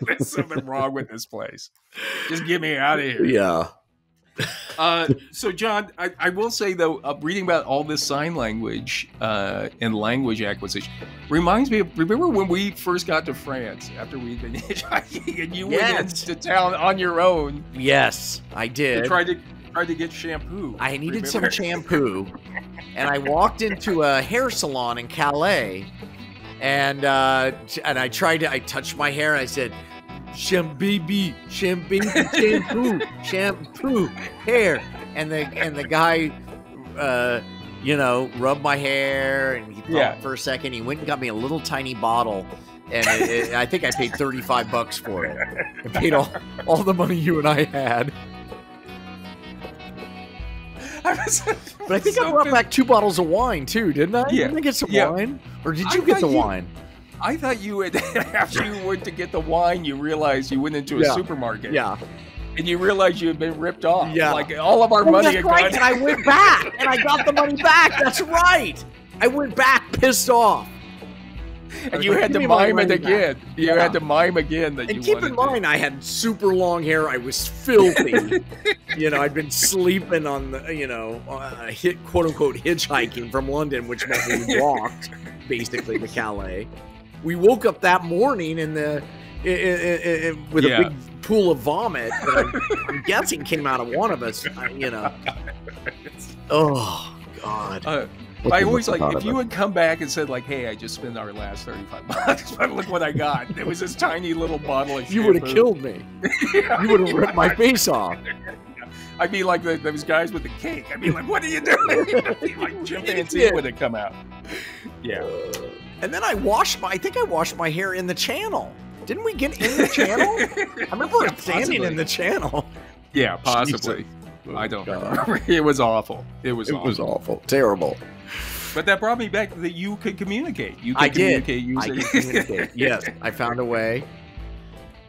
Speaker 1: There's something wrong with this place. Just get me out of here.
Speaker 2: Yeah.
Speaker 1: So, John, I will say, though, reading about all this sign language and language acquisition reminds me of, remember when we first got to France after we'd been hitchhiking and you went into town on your own?
Speaker 2: Yes, I did.
Speaker 1: Tried to get shampoo.
Speaker 2: I needed some shampoo, and I walked into a hair salon in Calais, and I touched my hair, and I said, shampoo, hair, and the guy, rubbed my hair, and he thought for a second. He went and got me a little tiny bottle, and I think I paid $35 for it. I paid all the money you and I had. But I think I brought back 2 bottles of wine too, didn't I?
Speaker 1: Yeah.
Speaker 2: Didn't I get some wine, or did you get the wine?
Speaker 1: I thought you would, after you went to get the wine, you realized you went into a supermarket.
Speaker 2: Yeah.
Speaker 1: And you realized you had been ripped off.
Speaker 2: Yeah.
Speaker 1: Like all of our money had gone.
Speaker 2: And I went back and I got the money back. That's right. I went back pissed off.
Speaker 1: And you had to mime it again. You had to mime again that you
Speaker 2: And keep in mind, I had super long hair. I was filthy. I'd been sleeping on the, quote unquote, hitchhiking from London, which meant we walked basically to Calais. We woke up that morning with a big pool of vomit that I'm guessing came out of one of us. Oh God.
Speaker 1: I always like, if you had come back and said like, hey, I just spent our last $35, but look what I got. It was this tiny little bottle of shampoo.
Speaker 2: You would have killed me. You would have ripped my face off.
Speaker 1: I'd be like those guys with the cake. I'd be like, what are you doing? Like chimpanzee would have come out. Yeah.
Speaker 2: And then I think I washed my hair in the channel. Didn't we get in the channel? I remember standing in the channel.
Speaker 1: Yeah, possibly. Jesus. I don't remember. It was awful. It was
Speaker 2: awful. Terrible.
Speaker 1: But that brought me back that you could communicate. You could
Speaker 2: I
Speaker 1: communicate
Speaker 2: did.
Speaker 1: using...
Speaker 2: I could communicate. Yes, I found a way.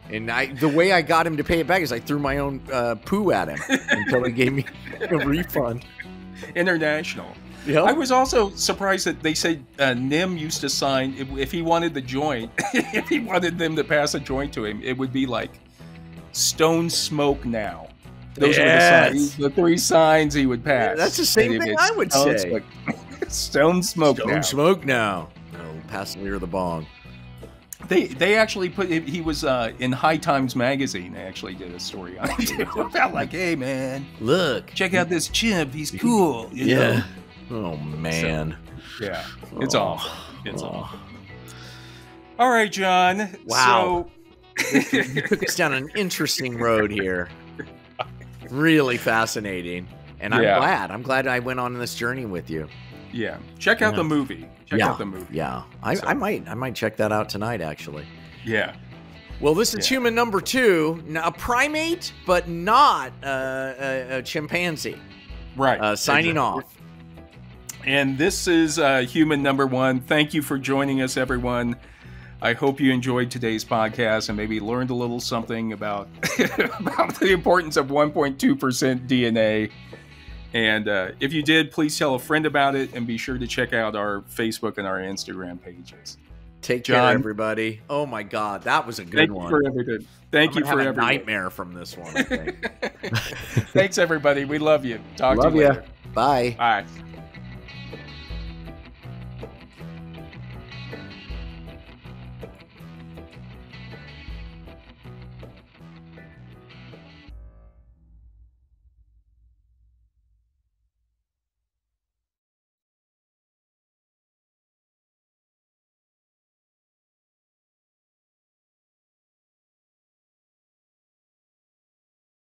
Speaker 2: And the way I got him to pay it back is I threw my own poo at him until he gave me a refund.
Speaker 1: International.
Speaker 2: Yep.
Speaker 1: I was also surprised that they said Nim used to sign, if he wanted the joint, if he wanted them to pass a joint to him, it would be like, Stone Smoke Now. Those were the 3 signs he would pass.
Speaker 2: That's the same thing I would say.
Speaker 1: Stone Smoke Now.
Speaker 2: Stone Smoke Now. No, pass near the bong.
Speaker 1: They actually put, he was in High Times magazine. They actually did a story on it about like, hey man,
Speaker 2: look,
Speaker 1: check out this chimp. He's cool. You know?
Speaker 2: Oh man.
Speaker 1: So, it's awful. It's awful. All right, John.
Speaker 2: Wow. So you took us down an interesting road here. Really fascinating. And I'm glad I went on this journey with you.
Speaker 1: Yeah. Check out the movie. Check out the movie.
Speaker 2: Yeah. I might check that out tonight, actually.
Speaker 1: Yeah.
Speaker 2: Well, this is human number 2, a primate, but not a chimpanzee.
Speaker 1: Right.
Speaker 2: Signing off.
Speaker 1: And this is human number 1. Thank you for joining us, everyone. I hope you enjoyed today's podcast and maybe learned a little something about, about the importance of 1.2% DNA. And if you did, please tell a friend about it and be sure to check out our Facebook and our Instagram pages.
Speaker 2: Take care, everybody. Oh my God, that was a good one.
Speaker 1: Thank you for everything.
Speaker 2: Nightmare from this one, I think.
Speaker 1: Thanks, everybody. We love you. Talk to you later.
Speaker 2: Bye.
Speaker 1: Bye.